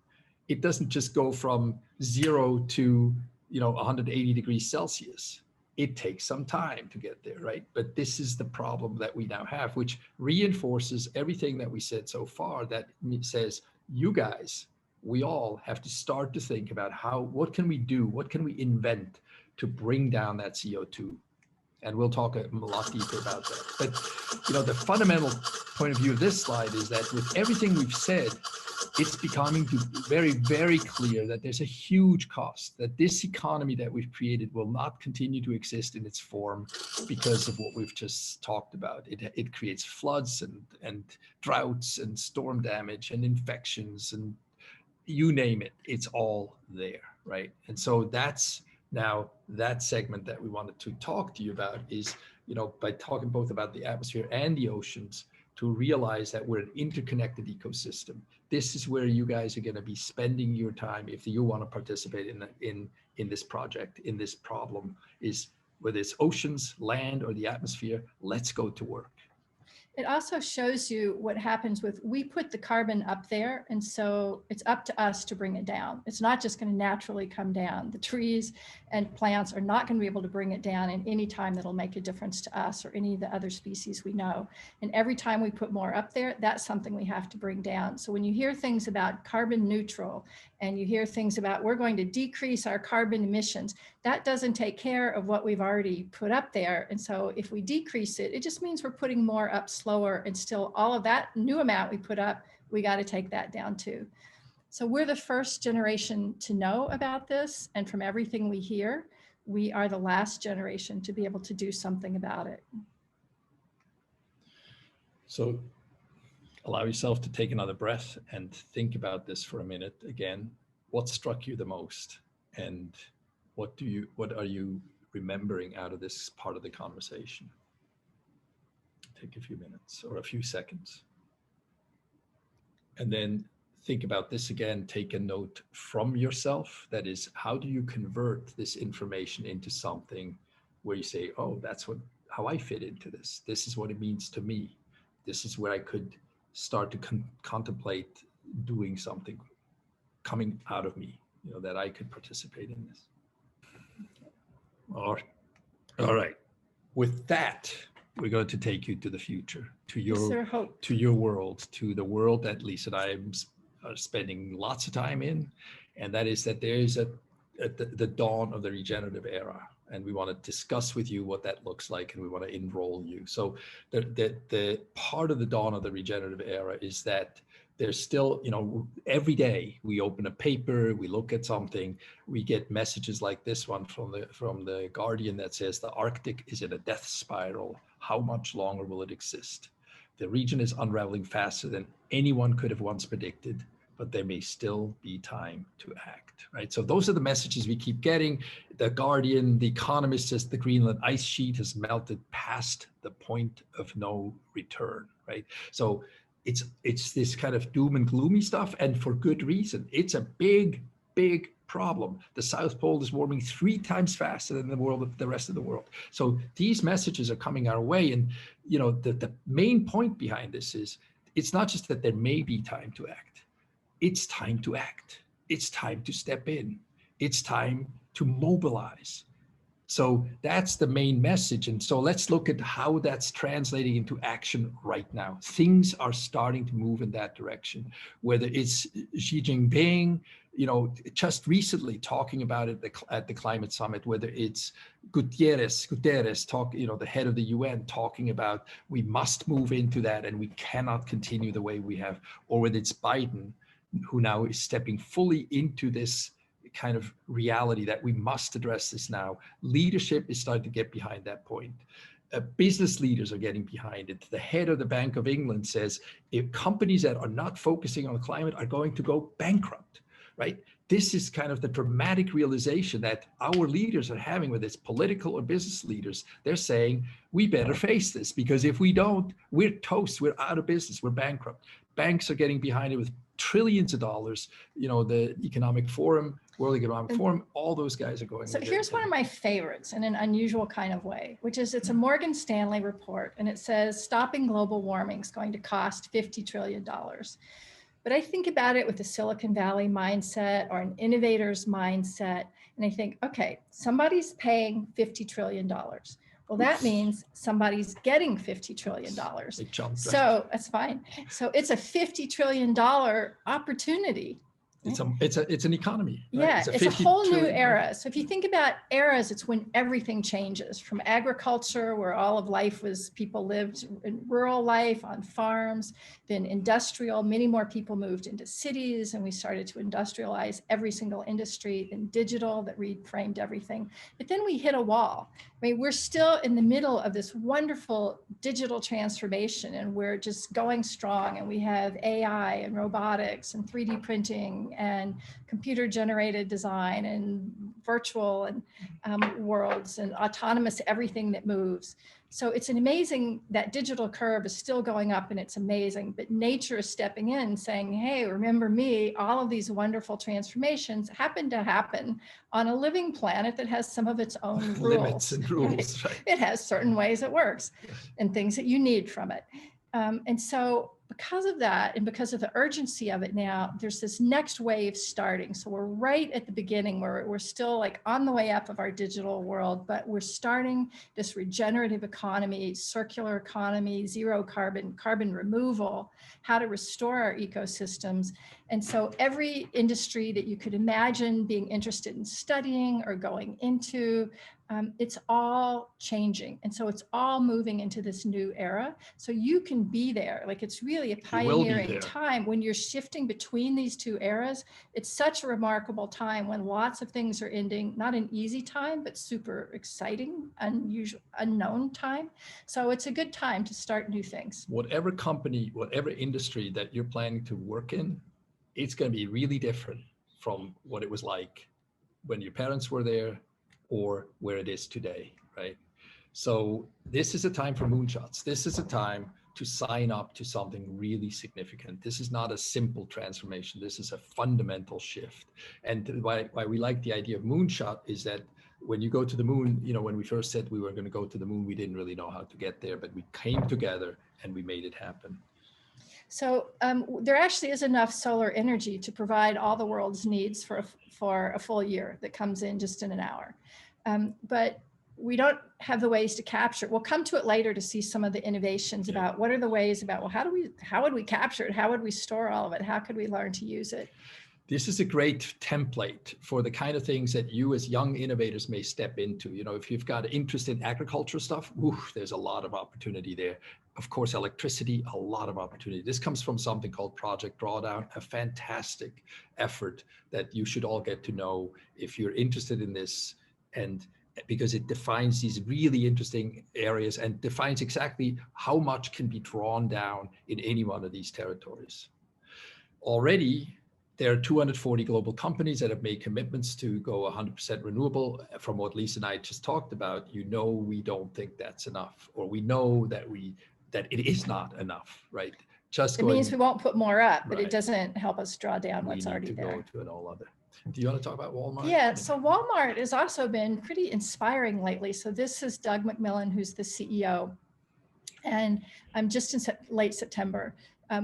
It doesn't just go from 0 to 180 degrees Celsius. It takes some time to get there, right? But this is the problem that we now have, which reinforces everything that we said so far, that says, you guys, we all have to start to think about what can we do? What can we invent to bring down that CO2? And we'll talk a lot deeper about that. But the fundamental point of view of this slide is that with everything we've said, it's becoming very, very clear that there's a huge cost, that this economy that we've created will not continue to exist in its form because of what we've just talked about. It creates floods and droughts and storm damage and infections and you name it, it's all there, right? And so that's now that segment that we wanted to talk to you about is, by talking both about the atmosphere and the oceans, to realize that we're an interconnected ecosystem. This is where you guys are going to be spending your time if you want to participate in this project, in this problem, is whether it's oceans, land, or the atmosphere, let's go to work. It also shows you what happens with, we put the carbon up there, and so it's up to us to bring it down. It's not just going to naturally come down. The trees and plants are not going to be able to bring it down in any time that'll make a difference to us or any of the other species we know. And every time we put more up there, that's something we have to bring down. So when you hear things about carbon neutral and you hear things about we're going to decrease our carbon emissions, that doesn't take care of what we've already put up there. And so if we decrease it, it just means we're putting more up slower, and still all of that new amount we put up, we got to take that down too. So we're the first generation to know about this. And from everything we hear, we are the last generation to be able to do something about it. So allow yourself to take another breath and think about this for a minute again. What struck you the most? And what are you remembering out of this part of the conversation? Take a few minutes or a few seconds. And then think about this again, take a note from yourself. That is, how do you convert this information into something where you say, oh, that's how I fit into this. This is what it means to me. This is where I could start to contemplate doing something coming out of me, that I could participate in this. All right. With that, we're going to take you to the future, to your world, to the world that Lisa and I are spending lots of time in. And that is that there is the dawn of the regenerative era. And we want to discuss with you what that looks like, and we want to enroll you. So the part of the dawn of the regenerative era is that there's still, every day we open a paper, we look at something, we get messages like this one from the Guardian that says the Arctic is in a death spiral. How much longer will it exist? The region is unraveling faster than anyone could have once predicted, but there may still be time to act, right? So those are the messages we keep getting. The Guardian, The Economist says the Greenland ice sheet has melted past the point of no return, right? So it's this kind of doom and gloomy stuff, and for good reason. It's a big, big problem. The South Pole is warming 3 times faster than the rest of the world. So these messages are coming our way, and the main point behind this is it's not just that there may be time to act. It's time to act. It's time to step in. It's time to mobilize. So that's the main message. And so let's look at how that's translating into action right now. Things are starting to move in that direction, whether it's Xi Jinping, just recently talking about it at the climate summit, whether it's Guterres, the head of the UN, talking about we must move into that and we cannot continue the way we have, or whether it's Biden, who now is stepping fully into this kind of reality that we must address this now. Leadership is starting to get behind that point. Business leaders are getting behind it. The head of the Bank of England says if companies that are not focusing on the climate are going to go bankrupt, right? This is kind of the dramatic realization that our leaders are having, whether it's political or business leaders. They're saying, we better face this, because if we don't, we're toast, we're out of business, we're bankrupt. Banks are getting behind it with trillions of dollars. The Economic Forum, World Economic Forum, all those guys are going. So here's one of my favorites in an unusual kind of way, which is it's a Morgan Stanley report, and it says stopping global warming is going to cost $50 trillion. But I think about it with a Silicon Valley mindset or an innovator's mindset, and I think, okay, somebody's paying $50 trillion. Well, that means somebody's getting $50 trillion. So that's fine. So it's a $50 trillion opportunity. It's an economy. Right? Yeah, it's a whole new era. So if you think about eras, it's when everything changes, from agriculture, where all of life was, people lived in rural life on farms, then industrial, many more people moved into cities and we started to industrialize every single industry, then digital that reframed everything. But then we hit a wall. I mean, we're still in the middle of this wonderful digital transformation and we're just going strong, and we have AI and robotics and 3D printing and computer generated design and virtual and worlds and autonomous everything that moves. So it's an amazing, that digital curve is still going up and it's amazing, but nature is stepping in saying, hey, remember me, all of these wonderful transformations happen to happen on a living planet that has some of its own rules. Limits and rules, right? It has certain ways it works and things that you need from it. And so because of that, and because of the urgency of it now, there's this next wave starting. So we're right at the beginning where we're still like on the way up of our digital world, but we're starting this regenerative economy, circular economy, zero carbon removal, how to restore our ecosystems. And so every industry that you could imagine being interested in studying or going into, it's all changing. And so it's all moving into this new era. So you can be there. Like, it's really a pioneering time when you're shifting between these two eras. It's such a remarkable time when lots of things are ending, not an easy time, but super exciting, unusual, unknown time. So it's a good time to start new things. Whatever company, whatever industry that you're planning to work in, it's going to be really different from what it was like when your parents were there or where it is today, right? So this is a time for moonshots. This is a time to sign up to something really significant. This is not a simple transformation. This is a fundamental shift. And why we like the idea of moonshot is that when you go to the moon, you know, when we first said we were going to go to the moon, we didn't really know how to get there, but we came together and we made it happen. So there actually is enough solar energy to provide all the world's needs for a full year that comes in just in an hour. But we don't have the ways to capture it. We'll come to it later to see some of the innovations about what are the ways about, well, how would we capture it? How would we store all of it? How could we learn to use it? This is a great template for the kind of things that you as young innovators may step into. You know, if you've got interest in agriculture stuff, there's a lot of opportunity there. Of course, electricity, a lot of opportunity. This comes from something called Project Drawdown, a fantastic effort that you should all get to know if you're interested in this, and because it defines these really interesting areas and defines exactly how much can be drawn down in any one of these territories. Already, there are 240 global companies that have made commitments to go 100% renewable. From what Lisa and I just talked about, you know, we don't think that's enough, or we know that it is not enough, right? It means we won't put more up, but it doesn't help us draw down what's already there. We need to go to an all other. Do you want to talk about Walmart? Yeah, so Walmart has also been pretty inspiring lately. So this is Doug McMillon, who's the CEO. And just in late September,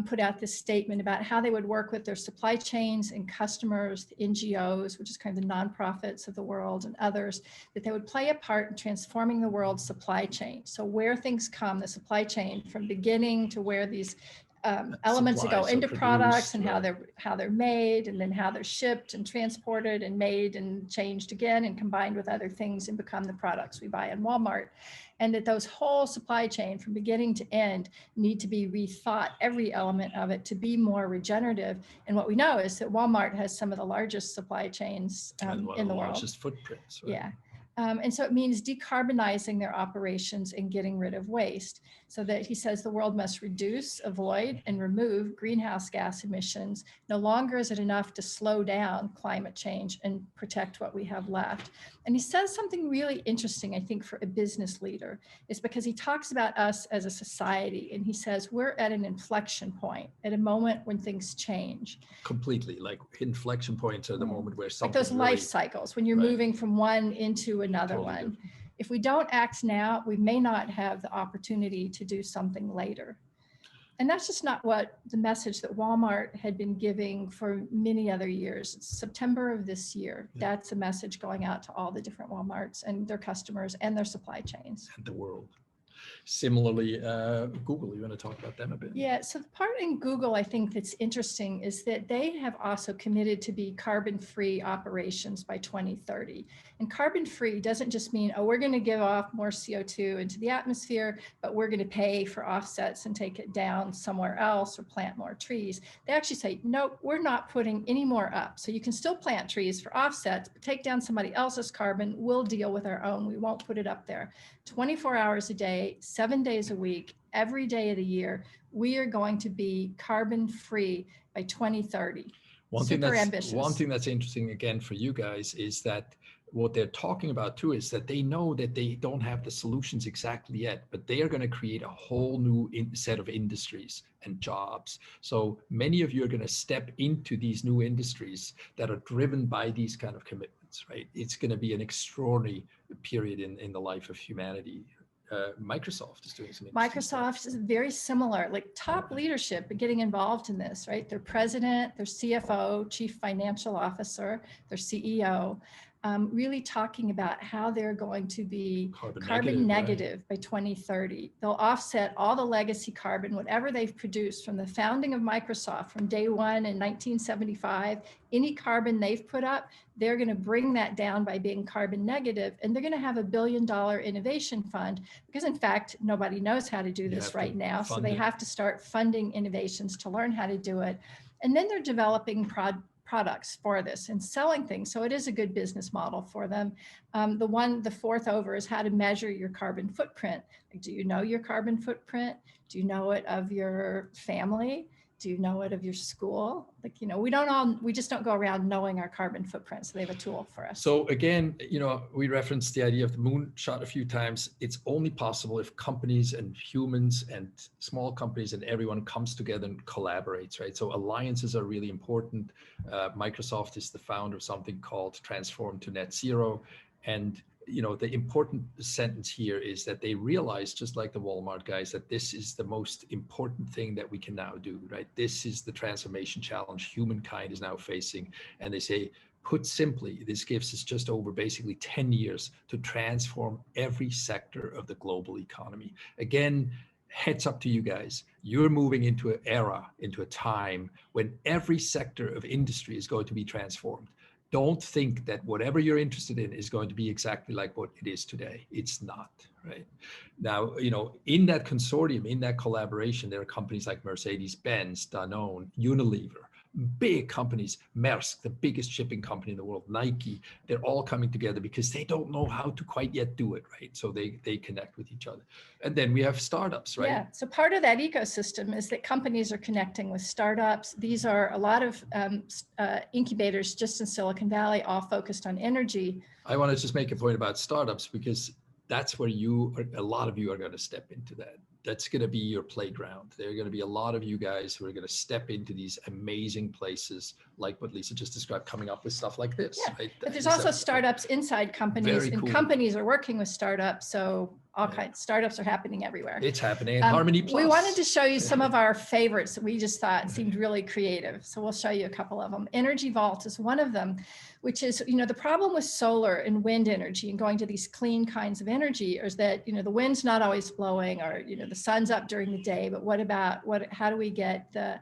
put out this statement about how they would work with their supply chains and customers, the NGOs, which is kind of the nonprofits of the world, and others, that they would play a part in transforming the world's supply chain. So where things come, the supply chain from beginning to where these elements that go into products and how they're made, and then how they're shipped and transported and made and changed again and combined with other things and become the products we buy in Walmart. And that those whole supply chain from beginning to end need to be rethought, every element of it, to be more regenerative. And what we know is that Walmart has some of the largest supply chains in the world. Largest footprints. Right? Yeah. And so it means decarbonizing their operations and getting rid of waste. So that he says the world must reduce, avoid, and remove greenhouse gas emissions. No longer is it enough to slow down climate change and protect what we have left. And he says something really interesting, I think, for a business leader, is because he talks about us as a society. And he says we're at an inflection point, at a moment when things change. Completely. Like inflection points are the moment where something like those life cycles, when you're moving from one into another one. If we don't act now, we may not have the opportunity to do something later. And that's just not what the message that Walmart had been giving for many other years. It's September of this year. That's a message going out to all the different Walmarts and their customers and their supply chains. And the world. Similarly, Google, you want to talk about them a bit? Yeah, so the part in Google I think that's interesting is that they have also committed to be carbon-free operations by 2030. And carbon-free doesn't just mean, oh, we're going to give off more CO2 into the atmosphere, but we're going to pay for offsets and take it down somewhere else or plant more trees. They actually say, no, we're not putting any more up. So you can still plant trees for offsets, but take down somebody else's carbon. We'll deal with our own. We won't put it up there. 24 hours a day, 7 days a week, every day of the year, we are going to be carbon-free by 2030. One thing that's interesting again for you guys is that what they're talking about too is that they know that they don't have the solutions exactly yet, but they are going to create a whole new set of industries and jobs. So many of you are going to step into these new industries that are driven by these kind of commitments, right? It's going to be an extraordinary period in the life of humanity. Microsoft is doing something. Microsoft is very similar, like top leadership getting involved in this, right? Their president, their CFO, chief financial officer, their CEO, really talking about how they're going to be carbon negative by 2030. They'll offset all the legacy carbon, whatever they've produced from the founding of Microsoft from day one in 1975, any carbon they've put up, they're going to bring that down by being carbon negative. And they're going to have $1 billion innovation fund because in fact, nobody knows how to do this right now. So they have to start funding innovations to learn how to do it. And then they're developing products for this and selling things. So it is a good business model for them. The fourth over is how to measure your carbon footprint. Like, do you know your carbon footprint? Do you know it of your family? Do you know it of your school? Like, you know, we just don't go around knowing our carbon footprint. So they have a tool for us. So again, you know, we referenced the idea of the moonshot a few times. It's only possible if companies and humans and small companies and everyone comes together and collaborates, right? So alliances are really important. Microsoft is the founder of something called Transform to Net Zero. And you know, the important sentence here is that they realize, just like the Walmart guys, that this is the most important thing that we can now do, right? This is the transformation challenge humankind is now facing. And they say, put simply, this gives us just over basically 10 years to transform every sector of the global economy. Again, heads up to you guys. You're moving into an era, into a time when every sector of industry is going to be transformed. Don't think that whatever you're interested in is going to be exactly like what it is today. It's not, right? Now, you know, in that consortium, in that collaboration, there are companies like Mercedes-Benz, Danone, Unilever, big companies, Maersk, the biggest shipping company in the world, Nike, they're all coming together because they don't know how to quite yet do it, right? So they connect with each other. And then we have startups, right? Yeah, so part of that ecosystem is that companies are connecting with startups. These are a lot of incubators just in Silicon Valley, all focused on energy. I want to just make a point about startups because that's where a lot of you are going to step into that. That's going to be your playground. There are going to be a lot of you guys who are going to step into these amazing places, like what Lisa just described, coming up with stuff like this. Yeah, right? but there's also startups inside companies, and companies are working with startups. So all kinds, startups are happening everywhere. It's happening at Harmony Plus. We wanted to show you some of our favorites that we just thought seemed really creative. So we'll show you a couple of them. Energy Vault is one of them, which is, you know, the problem with solar and wind energy and going to these clean kinds of energy is that, you know, the wind's not always blowing, or, you know, the sun's up during the day, but what about, how do we get the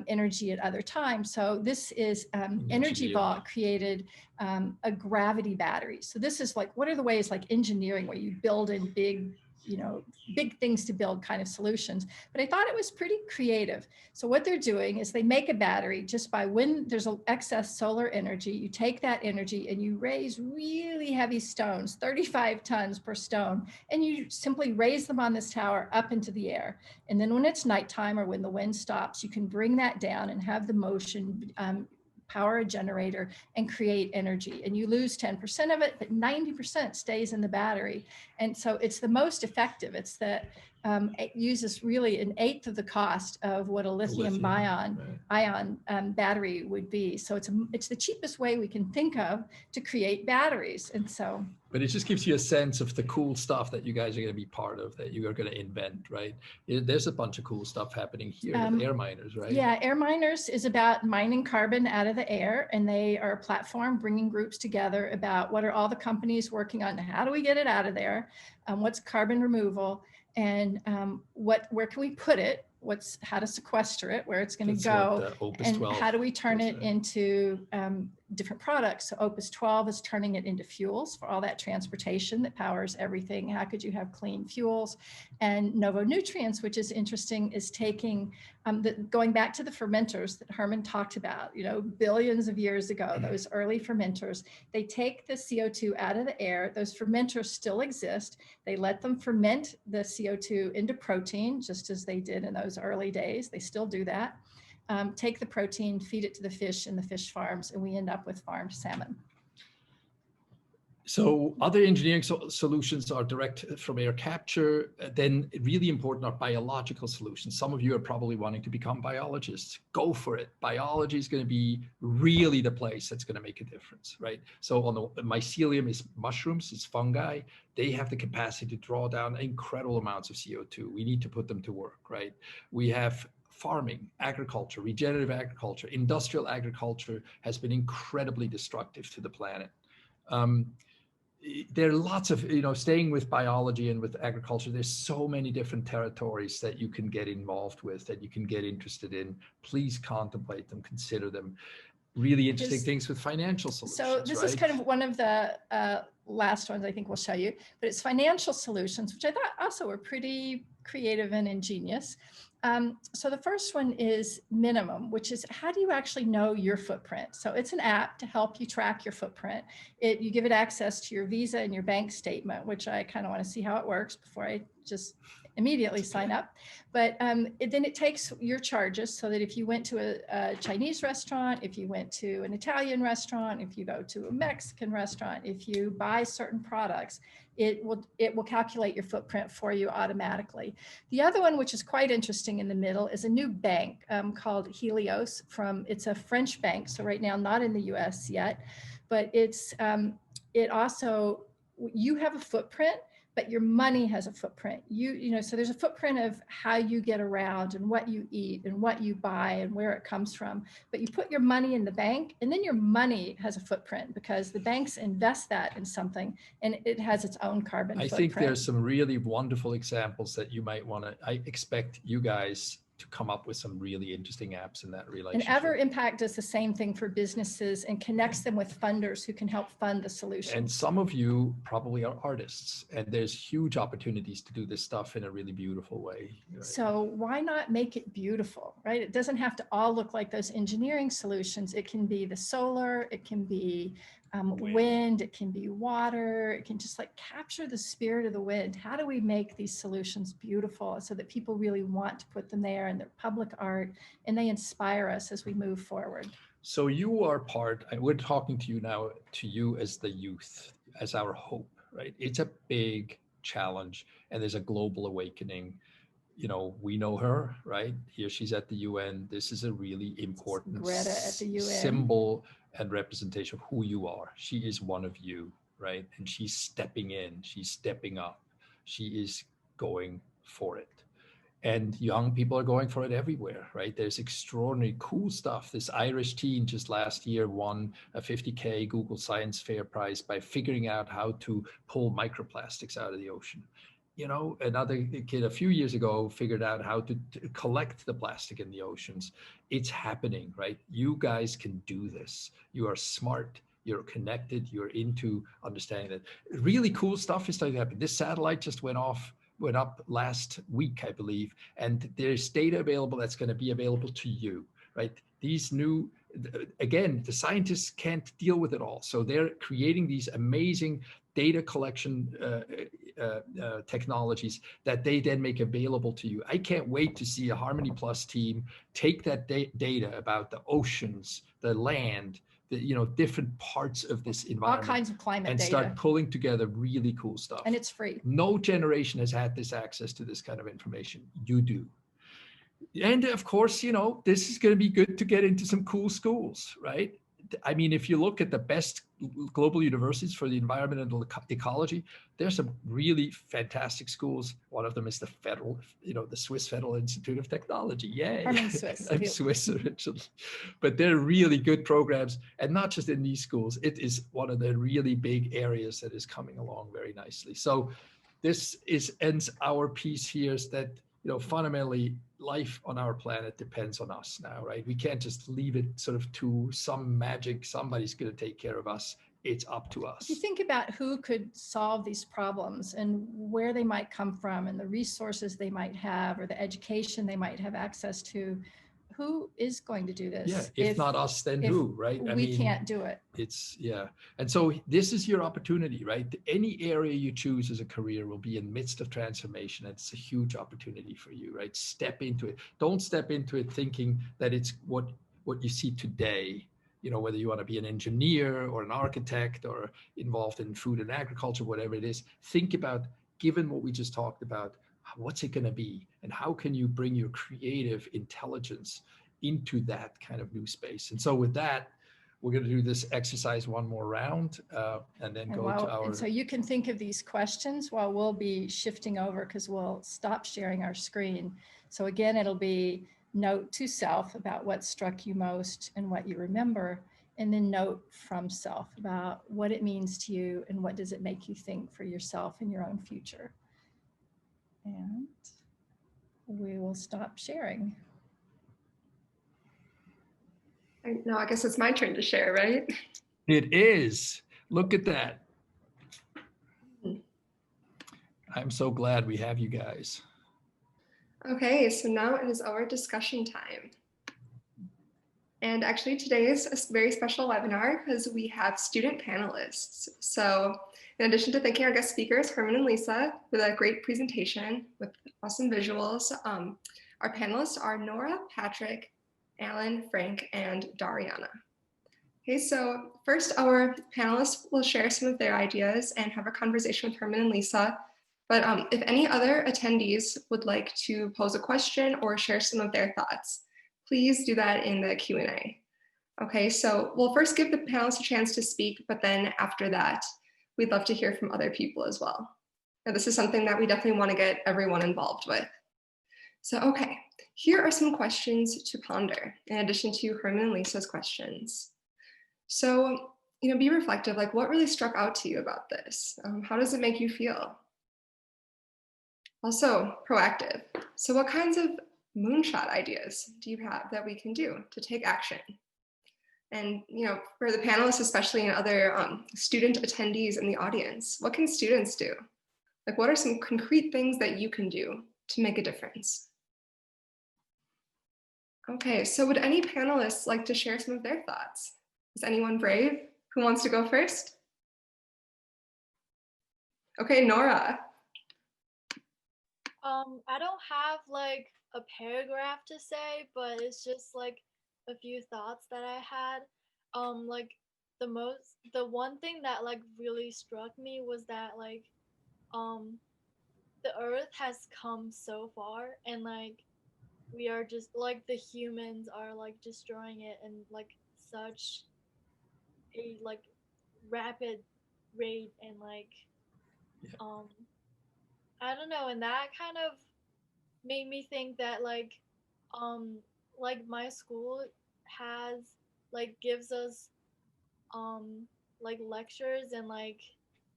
energy at other times? So this is Energy Vault created a gravity battery. So this is like, what are the ways like engineering where you build in big, you know, big things to build kind of solutions. But I thought it was pretty creative. So what they're doing is they make a battery just by when there's an excess solar energy, you take that energy and you raise really heavy stones, 35 tons per stone, and you simply raise them on this tower up into the air. And then when it's nighttime or when the wind stops, you can bring that down and have the motion power a generator and create energy. And you lose 10% of it, but 90% stays in the battery. And so it's the most effective. It's that it uses really 1/8 of the cost of what a lithium ion battery would be. So it's the cheapest way we can think of to create batteries. And so. But it just gives you a sense of the cool stuff that you guys are going to be part of, that you are going to invent, right? There's a bunch of cool stuff happening here with air miners, right? Yeah, air miners is about mining carbon out of the air, and they are a platform bringing groups together about what are all the companies working on, how do we get it out of there, what's carbon removal, and where can we put it? How to sequester it, where it's going to go, and how do we turn it into different products. So Opus 12 is turning it into fuels for all that transportation that powers everything. How could you have clean fuels? And Novo Nutrients, which is interesting, is taking, going back to the fermenters that Herman talked about, billions of years ago, those early fermenters, they take the CO2 out of the air. Those fermenters still exist. They let them ferment the CO2 into protein, just as they did in those early days. They still do that. Take the protein, feed it to the fish in the fish farms, and we end up with farmed salmon. So other engineering solutions are direct from air capture. Then really important are biological solutions. Some of you are probably wanting to become biologists. Go for it. Biology is going to be really the place that's going to make a difference, right? So on the mycelium is mushrooms, it's fungi. They have the capacity to draw down incredible amounts of CO2. We need to put them to work, right? We have farming, agriculture, regenerative agriculture, industrial agriculture has been incredibly destructive to the planet. There are lots of, staying with biology and with agriculture, there's so many different territories that you can get involved with, that you can get interested in. Please contemplate them, consider them. Really interesting things with financial solutions. So this is kind of one of the last ones I think we'll show you, but it's financial solutions, which I thought also were pretty creative and ingenious. So the first one is minimum, which is how do you actually know your footprint? So it's an app to help you track your footprint. You give it access to your Visa and your bank statement, which I kind of want to see how it works before I just immediately sign up. But then it takes your charges so that if you went to a Chinese restaurant, if you went to an Italian restaurant, if you go to a Mexican restaurant, if you buy certain products, it will calculate your footprint for you automatically. The other one, which is quite interesting in the middle, is a new bank called Helios. It's a French bank, so right now not in the US yet, but it also, you have a footprint, but your money has a footprint. So there's a footprint of how you get around and what you eat and what you buy and where it comes from. But you put your money in the bank, and then your money has a footprint because the banks invest that in something, and it has its own carbon footprint. I think there's some really wonderful examples that you might want to, I expect you guys to come up with some really interesting apps in that relationship. And Ever Impact does the same thing for businesses and connects them with funders who can help fund the solution. And some of you probably are artists, and there's huge opportunities to do this stuff in a really beautiful way. Right? So why not make it beautiful, right? It doesn't have to all look like those engineering solutions. It can be the solar, it can be wind, it can be water, it can just like capture the spirit of the wind. How do we make these solutions beautiful so that people really want to put them there and they're public art and they inspire us as we move forward? So you are we're talking to you now, to you as the youth, as our hope, right? It's a big challenge and there's a global awakening. We know her, right? Here she's at the UN. This is a really important Greta at the UN. Symbol and representation of who you are. She is one of you, right? And she's stepping in, she's stepping up. She is going for it. And young people are going for it everywhere, right? There's extraordinary cool stuff. This Irish teen just last year won a 50K Google Science Fair prize by figuring out how to pull microplastics out of the ocean. Another kid a few years ago figured out how to collect the plastic in the oceans. It's happening, right? You guys can do this. You are smart, you're connected, you're into understanding that. Really cool stuff is starting to happen. This satellite just went up last week, I believe, and there's data available that's going to be available to you, right? These new, again, the scientists can't deal with it all. So they're creating these amazing data collection technologies that they then make available to you. I can't wait to see a Harmony Plus team take that data about the oceans, the land, the different parts of this environment, all kinds of climate and data, start pulling together really cool stuff. And it's free. No generation has had this access to this kind of information. You do. And of course, this is going to be good to get into some cool schools, right? I mean, if you look at the best global universities for the environmental ecology, there's some really fantastic schools. One of them is the Swiss Federal Institute of Technology. Yay. I'm Swiss. I'm Swiss originally. But they're really good programs. And not just in these schools, it is one of the really big areas that is coming along very nicely. So this ends our piece here is that, fundamentally life on our planet depends on us now, right? We can't just leave it sort of to some magic, somebody's going to take care of us. It's up to us. If you think about who could solve these problems and where they might come from and the resources they might have or the education they might have access to, who is going to do this? Yeah, if not us, then who, right? We can't do it. And so this is your opportunity, right? Any area you choose as a career will be in midst of transformation. It's a huge opportunity for you, right? Step into it. Don't step into it thinking that it's what you see today, whether you want to be an engineer or an architect or involved in food and agriculture, whatever it is. Think about, given what we just talked about, what's it going to be, and how can you bring your creative intelligence into that kind of new space? And so with that, we're going to do this exercise one more round and then go to our... And so you can think of these questions while we'll be shifting over, because we'll stop sharing our screen. So again, it'll be note to self about what struck you most and what you remember, and then note from self about what it means to you and what does it make you think for yourself and your own future. And we will stop sharing. No, I guess it's my turn to share, right? It is. Look at that. I'm so glad we have you guys. Okay, so now it is our discussion time. And actually today is a very special webinar because we have student panelists. So in addition to thanking our guest speakers, Herman and Lisa, with a great presentation with awesome visuals, our panelists are Nora, Patrick, Alan, Frank, and Dariana. Okay, so first our panelists will share some of their ideas and have a conversation with Herman and Lisa. But if any other attendees would like to pose a question or share some of their thoughts, please do that in the Q&A. Okay, so we'll first give the panelists a chance to speak, but then after that, we'd love to hear from other people as well. Now, this is something that we definitely want to get everyone involved with. So, okay, here are some questions to ponder in addition to Herman and Lisa's questions. So, be reflective, like what really struck out to you about this? How does it make you feel? Also, proactive. So what kinds of moonshot ideas do you have that we can do to take action? And for the panelists, especially, and other student attendees in the audience, what can students do? Like, what are some concrete things that you can do to make a difference? Okay, so would any panelists like to share some of their thoughts? Is anyone brave? Who wants to go first? Okay, Nora. I don't have like a paragraph to say, but it's just like a few thoughts that I had. Like the one thing that like really struck me was that like the earth has come so far, and like we are just like the humans are like destroying it in like such a like rapid rate, and like I don't know, and that kind of made me think that like my school has like gives us like lectures, and like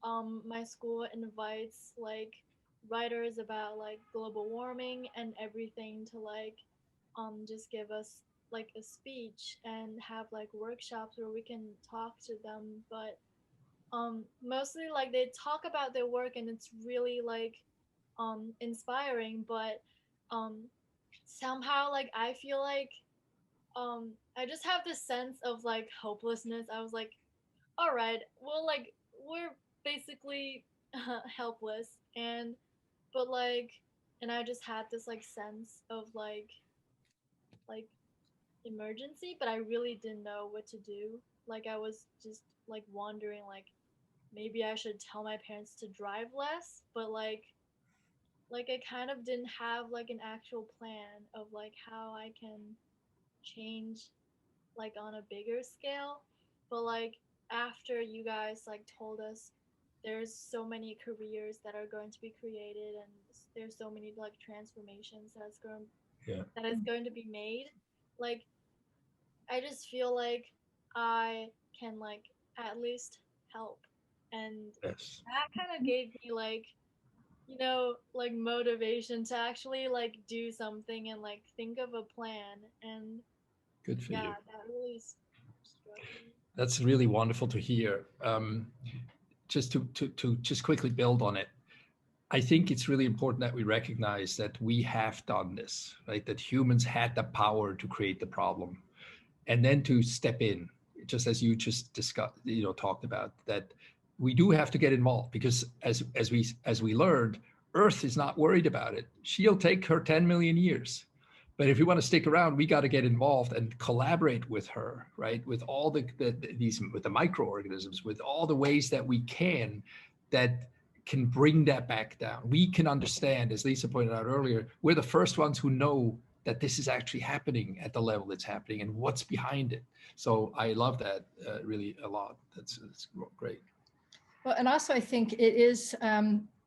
my school invites like writers about like global warming and everything to like just give us like a speech and have like workshops where we can talk to them. But mostly like they talk about their work, and it's really like inspiring, but somehow like I feel like I just have this sense of like hopelessness. I was like, all right, well, like we're basically helpless, and but like, and I just had this like sense of like emergency, but I really didn't know what to do. Like I was just like wondering like maybe I should tell my parents to drive less, but like I kind of didn't have like an actual plan of like how I can change like on a bigger scale. But like after you guys like told us there's so many careers that are going to be created, and there's so many like transformations that is going to be made, like I just feel like I can like at least help. And that kind of gave me like you know, like motivation to actually like do something and like think of a plan. And Good for yeah, you. that really struck me. That's really wonderful to hear. Just to just quickly build on it, I think it's really important that we recognize that we have done this, right? That humans had the power to create the problem, and then to step in, just as you just discussed, talked about, that we do have to get involved, because as we learned, Earth is not worried about it. She'll take her 10 million years. But if we want to stick around, we got to get involved and collaborate with her, right? With all these with the microorganisms, with all the ways that we that can bring that back down. We can understand, as Lisa pointed out earlier, we're the first ones who know that this is actually happening at the level it's happening and what's behind it. So I love that really a lot. That's great. Well, and also I think it is,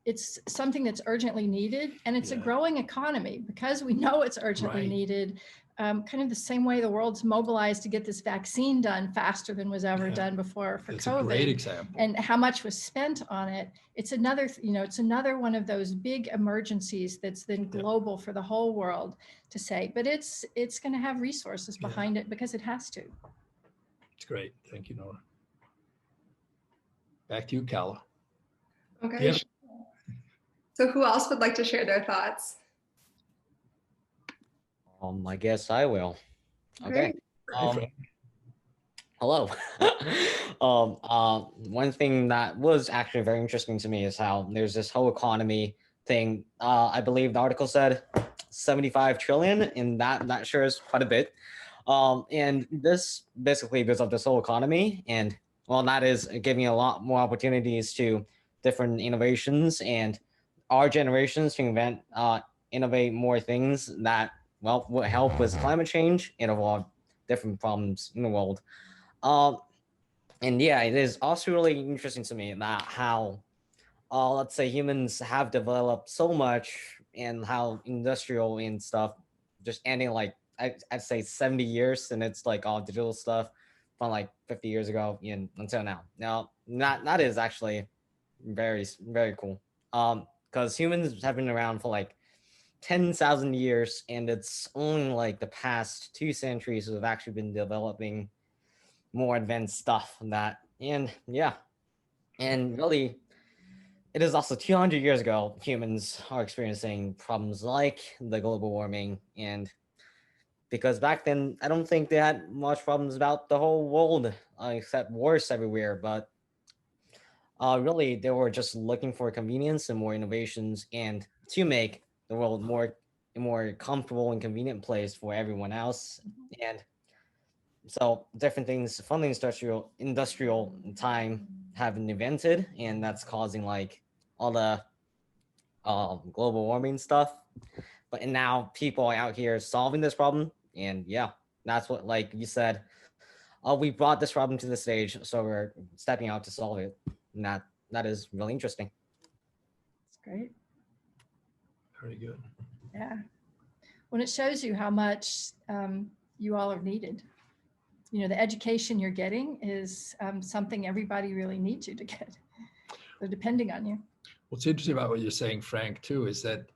it's something that's urgently needed, and it's a growing economy because we know it's urgently needed. Kind of the same way the world's mobilized to get this vaccine done faster than was ever done before for That's COVID. A great example. And how much was spent on it. It's another, it's another one of those big emergencies that's then global for the whole world to say, but it's going to have resources behind it because it has to. It's great. Thank you, Nora. Back to you, Kala. Okay. So who else would like to share their thoughts? I guess I will. Okay. Hello. One thing that was actually very interesting to me is how there's this whole economy thing. I believe the article said 75 trillion, and that sure is quite a bit. And this basically builds up this whole economy, and well, that is giving a lot more opportunities to different innovations and our generations to innovate more things that, well, will help with climate change and avoid different problems in the world. And yeah, it is also really interesting to me that how, let's say, humans have developed so much, and how industrial and stuff just ending like I'd say 70 years, and it's like all digital stuff from like 50 years ago and until now. Now, that is actually very, very cool. Because humans have been around for like 10,000 years, and it's only like the past 2 centuries who have actually been developing more advanced stuff than that. And yeah, and really, it is also 200 years ago humans are experiencing problems like the global warming, and because back then I don't think they had much problems about the whole world except wars everywhere, but really they were just looking for convenience and more innovations, and to make the world a more comfortable and convenient place for everyone else. And so different things from the industrial time have been invented, and that's causing like all the global warming stuff. But and now people are out here solving this problem, and yeah, that's what, like you said, we brought this problem to the stage, so we're stepping out to solve it, and that is really interesting. That's great. Very good. Yeah. When it shows you how much you all are needed. You know, the education you're getting is something everybody really needs you to get. They're depending on you. What's interesting about what you're saying, Frank, too, is that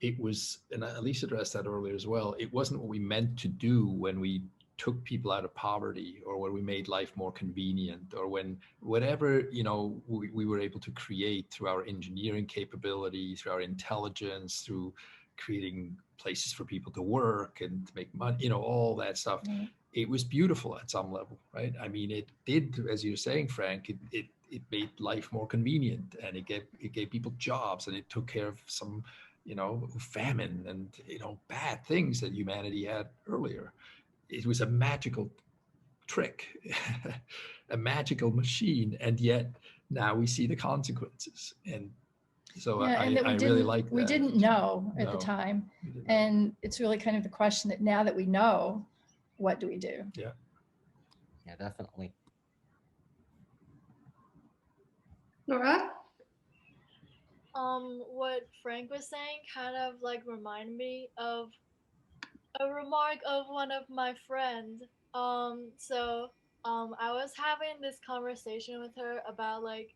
it was, and Lisa addressed that earlier as well, it wasn't what we meant to do when we took people out of poverty, or when we made life more convenient, or when whatever, we were able to create through our engineering capability, through our intelligence, through creating places for people to work and to make money, all that stuff. Mm-hmm. It was beautiful at some level, right? I mean, it did, as you're saying, Frank, it made life more convenient, and it gave people jobs, and it took care of some, famine and, bad things that humanity had earlier. It was a magical trick, a magical machine, and yet now we see the consequences. And so I really like that. We didn't know at the time, and it's really kind of the question that now that we know, what do we do? Yeah. Yeah, definitely. Nora? What Frank was saying kind of like reminded me of a remark of one of my friends. I was having this conversation with her about like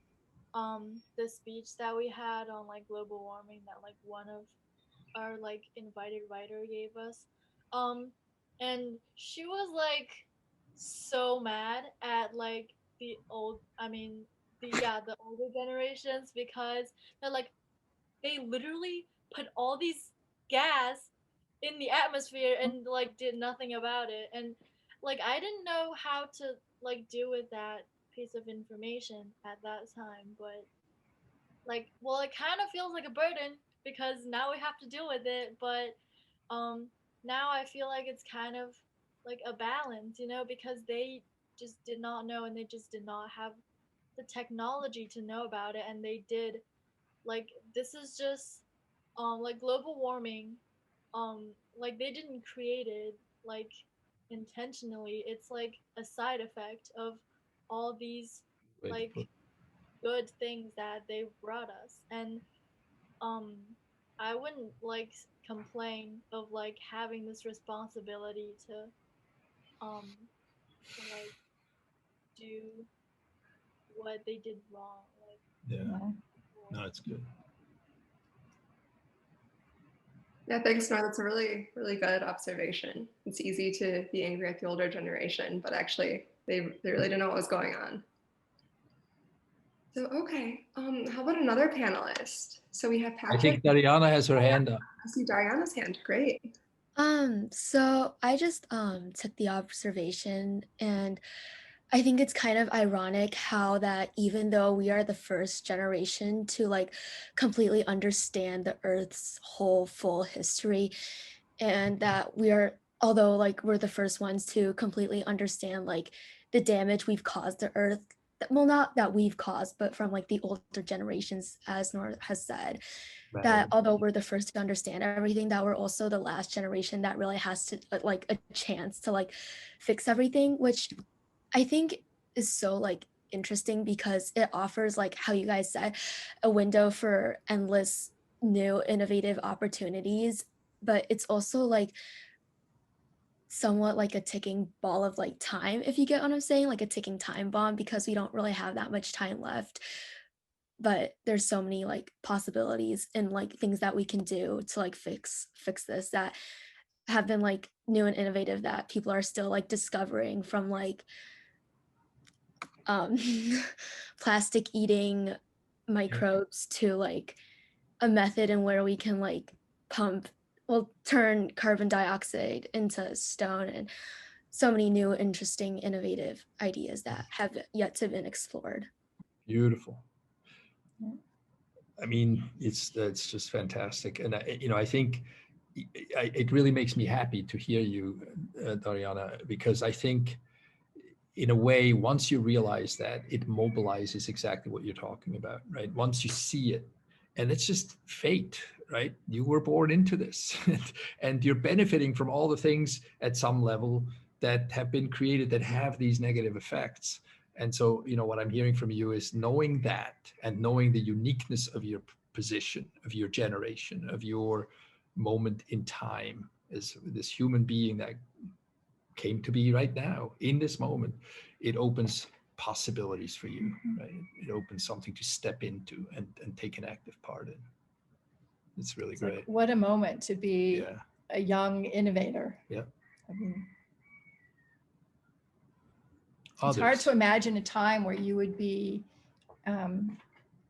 the speech that we had on like global warming that like one of our like invited writer gave us. And she was like so mad at like the older generations because they're like they literally put all these gas in the atmosphere and like did nothing about it. And like I didn't know how to like deal with that piece of information at that time, but like well it kind of feels like a burden because now we have to deal with it, but now I feel like it's kind of like a balance, you know, because they just did not know and they just did not have the technology to know about it, and they did like this is just like global warming, like they didn't create it like intentionally. It's like a side effect of all these like good things that they brought us. And um I wouldn't like complain of like having this responsibility um to like do what they did wrong, like Yeah, no, it's good. Yeah, thanks, Nora. That's a really, really good observation. It's easy to be angry at the older generation, but actually they really didn't know what was going on. So, okay, how about another panelist? So we have Patrick. I think Dariana has her hand up. I see Diana's hand, great. So I just took the observation, and I think it's kind of ironic how that even though we are the first generation to like completely understand the Earth's whole full history, and that although like we're the first ones to completely understand like the damage we've caused the Earth, well, not that we've caused, but from like the older generations, as Nora has said, that although we're the first to understand everything, that we're also the last generation that really has to like a chance to like fix everything, which I think is so like interesting because it offers, like how you guys said, a window for endless new innovative opportunities, but it's also like somewhat like a ticking ball of like time, if you get what I'm saying, like a ticking time bomb, because we don't really have that much time left. But there's so many like possibilities and like things that we can do to like fix this that have been like new and innovative that people are still like discovering, from like plastic eating microbes to like a method in where we can like turn carbon dioxide into stone, and so many new interesting innovative ideas that have yet to been explored. Beautiful. I mean, that's just fantastic. And I think it really makes me happy to hear you, Dariana, because I think in a way, once you realize that, it mobilizes exactly what you're talking about, right? Once you see it, and it's just fate, right? You were born into this and you're benefiting from all the things at some level that have been created that have these negative effects. And so, what I'm hearing from you is knowing that, and knowing the uniqueness of your position, of your generation, of your moment in time as this human being that came to be right now in this moment, it opens possibilities for you, right? It opens something to step into and take an active part in. It's really great. Like, what a moment to be a young innovator. Yeah. I mean, it's hard to imagine a time where you would be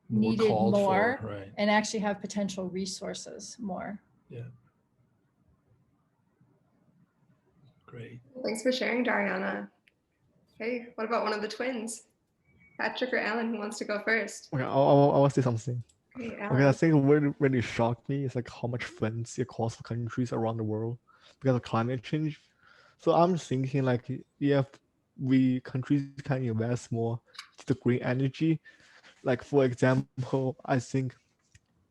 needed more right, and actually have potential resources more. Yeah. Great. Thanks for sharing, Dariana. Okay, what about one of the twins? Patrick or Alan, who wants to go first? Okay, I want to say something. Okay, I think what really shocked me is like how much funds it costs for countries around the world because of climate change. So I'm thinking like, if countries can invest more to the green energy, like for example, I think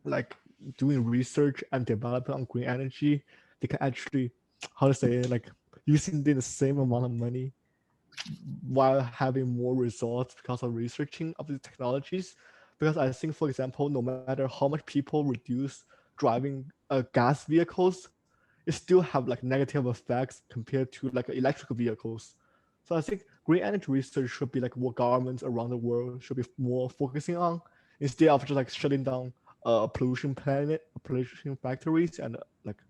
like doing research and development on green energy, they can actually, how to say it, like using the same amount of money while having more results because of researching of the technologies. Because I think, for example, no matter how much people reduce driving gas vehicles, it still have like negative effects compared to like electrical vehicles. So I think green energy research should be like what governments around the world should be more focusing on, instead of just like shutting down pollution factories and like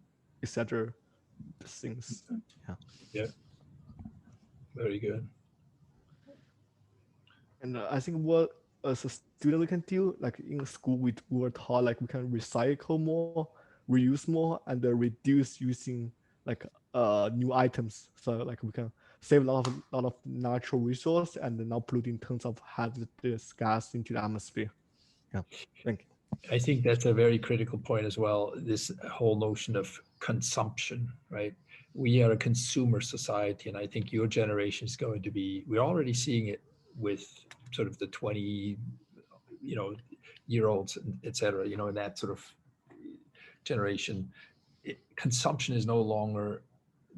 etc. things. Yeah. Yeah. Very good. And I think what as a student we can do, like in school, we were taught like we can recycle more, reuse more, and reduce using like new items. So like we can save a lot of natural resource and not polluting tons of hazardous gas into the atmosphere. Yeah, thank you. I think that's a very critical point as well. This whole notion of consumption, right? We are a consumer society, and I think your generation is going to be. We're already seeing it with sort of the 20, year olds, et cetera, in that sort of generation. Consumption is no longer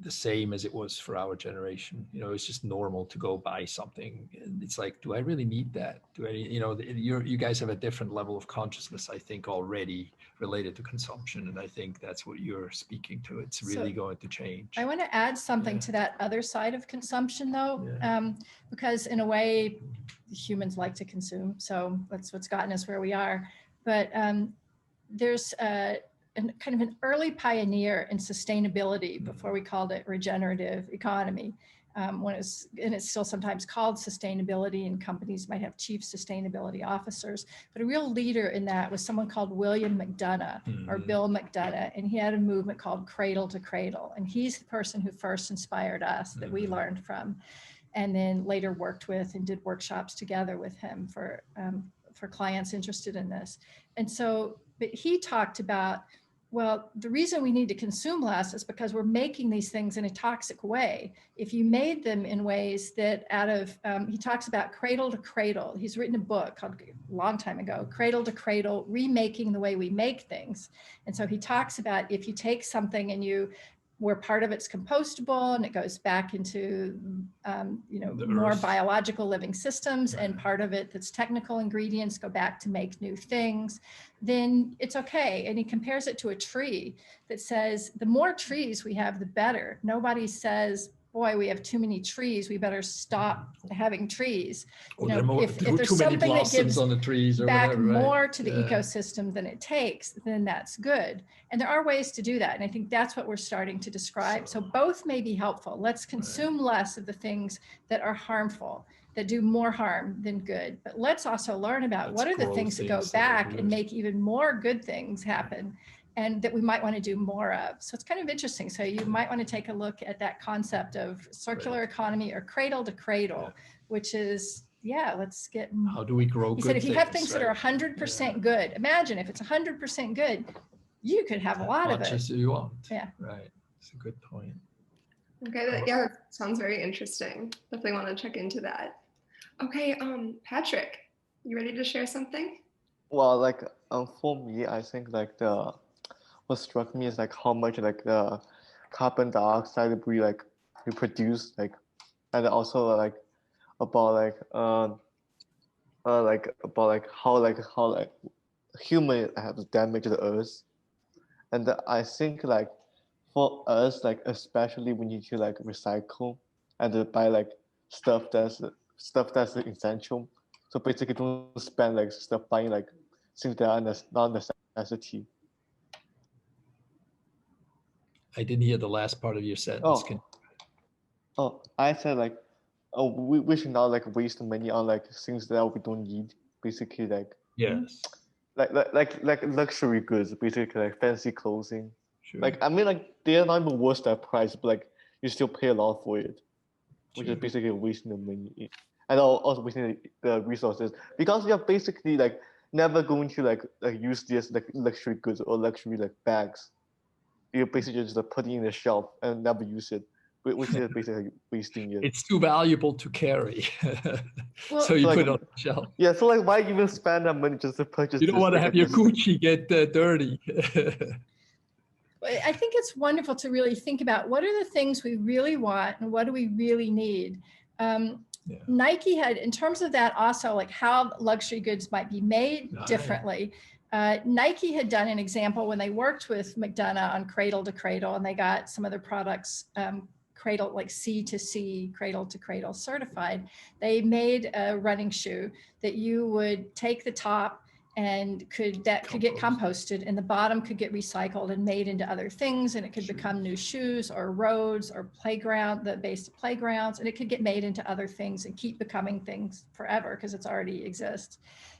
the same as it was for our generation. It's just normal to go buy something. And it's like, do I really need that? Do I, you guys have a different level of consciousness, I think, already related to consumption. And I think that's what you're speaking to. It's really going to change. I want to add something to that other side of consumption though, because in a way, humans like to consume. So that's what's gotten us where we are. But there's kind of an early pioneer in sustainability before we called it regenerative economy. And it's still sometimes called sustainability, and companies might have chief sustainability officers, but a real leader in that was someone called William McDonough or Bill McDonough, and he had a movement called Cradle to Cradle, and he's the person who first inspired us that we learned from, and then later worked with and did workshops together with him for clients interested in this. And so, but he talked about, well, the reason we need to consume less is because we're making these things in a toxic way. If you made them in ways that he talks about cradle to cradle. He's written a book called a long time ago, Cradle to Cradle, Remaking the Way We Make Things. And so he talks about if you take something and where part of it's compostable and it goes back into, more biological living systems, and part of it that's technical ingredients go back to make new things, then it's okay. And he compares it to a tree that says, the more trees we have, the better. Nobody says, boy, we have too many trees, we better stop having trees. If there's too many something that gives on the trees or back whatever, more to the ecosystem than it takes, then that's good. And there are ways to do that. And I think that's what we're starting to describe. So both may be helpful. Let's consume less of the things that are harmful, that do more harm than good. But let's also learn about what are the things that go back and make even more good things happen, and that we might want to do more of. So it's kind of interesting. So you might want to take a look at that concept of circular economy or cradle to cradle, which is, let's get. How do we grow? He said, if you have things that are 100% good, imagine if it's 100% good, you could have a lot of it. As much as you want. Yeah. Right. It's a good point. Okay, that sounds very interesting. Definitely want to check into that. Okay, Patrick, you ready to share something? Well, for me, I think what struck me is how much the carbon dioxide we produce, and also about how human have damaged the earth. And I think for us, especially we need to recycle and buy stuff that's essential. So basically don't spend stuff buying things that are not necessity. I didn't hear the last part of your sentence. I said we should not waste money on things that we don't need. Basically yes, like luxury goods, basically fancy clothing. Sure. They're not even worth that price, but you still pay a lot for it, which Sure. is basically wasting the money and also wasting the resources, because you're basically never going to use this luxury goods or luxury bags. You basically just put it in the shelf and never use it, which is basically wasting it. It's too valuable to carry. So you put it on the shelf. Yeah, so why even spend that money just to purchase? You don't want to have your Gucci get dirty. I think it's wonderful to really think about what are the things we really want and what do we really need. Nike had, in terms of that, also how luxury goods might be made differently. Nike had done an example when they worked with McDonough on Cradle to Cradle, and they got some of their products cradle, C2C, Cradle to Cradle certified. They made a running shoe that you would take the top and could get composted, and the bottom could get recycled and made into other things, and it could become new shoes or roads or playground, the base of playgrounds, and it could get made into other things and keep becoming things forever because it's already exists.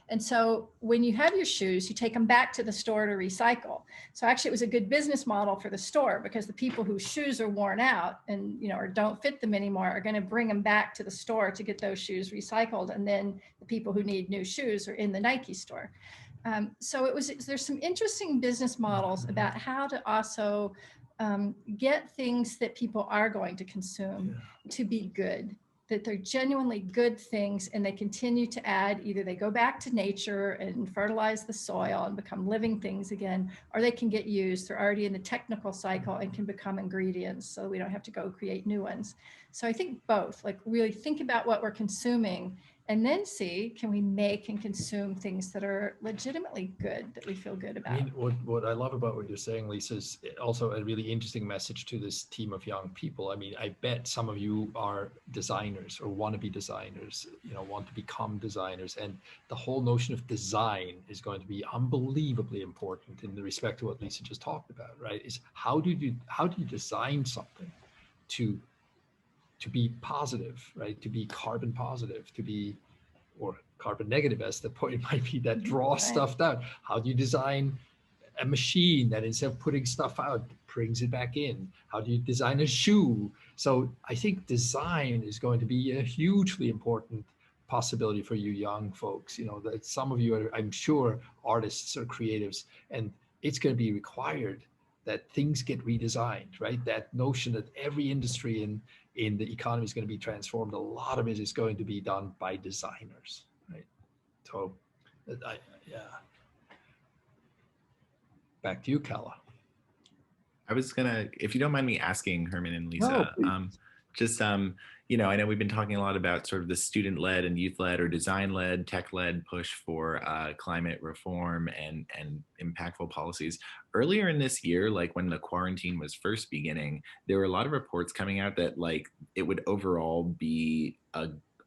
And so when you have your shoes, you take them back to the store to recycle. So actually it was a good business model for the store, because the people whose shoes are worn out and, you know, or don't fit them anymore are going to bring them back to the store to get those shoes recycled. And then the people who need new shoes are in the Nike store. So there's some interesting business models about how to also get things that people are going to consume to be good, that they're genuinely good things, and they continue to add, either they go back to nature and fertilize the soil and become living things again, or they can get used. They're already in the technical cycle and can become ingredients, so we don't have to go create new ones. So I think both, like really think about what we're consuming, and then see, can we make and consume things that are legitimately good, that we feel good about? I mean, what I love about what you're saying, Lisa, is also a really interesting message to this team of young people. I mean, I bet some of you are designers or want to be designers, you know, want to become designers. And the whole notion of design is going to be unbelievably important in respect to what Lisa just talked about, right? Is how do you design something to be positive, right? To be carbon positive, to be, or carbon negative, as the point might be, that draws stuff down. How do you design a machine that instead of putting stuff out, brings it back in? How do you design a shoe? So I think design is going to be a hugely important possibility for you young folks. You know, that some of you are, I'm sure, artists or creatives, and it's going to be required that things get redesigned, right? That notion that every industry in the economy is going to be transformed. A lot of it is going to be done by designers, right? So, yeah. Back to you, Kala. I was gonna, if you don't mind me asking Herman and Lisa, you know, I know we've been talking a lot about sort of the student-led and youth-led or design-led, tech-led push for climate reform and impactful policies. Earlier in this year, like when the quarantine was first beginning, there were a lot of reports coming out that like it would overall be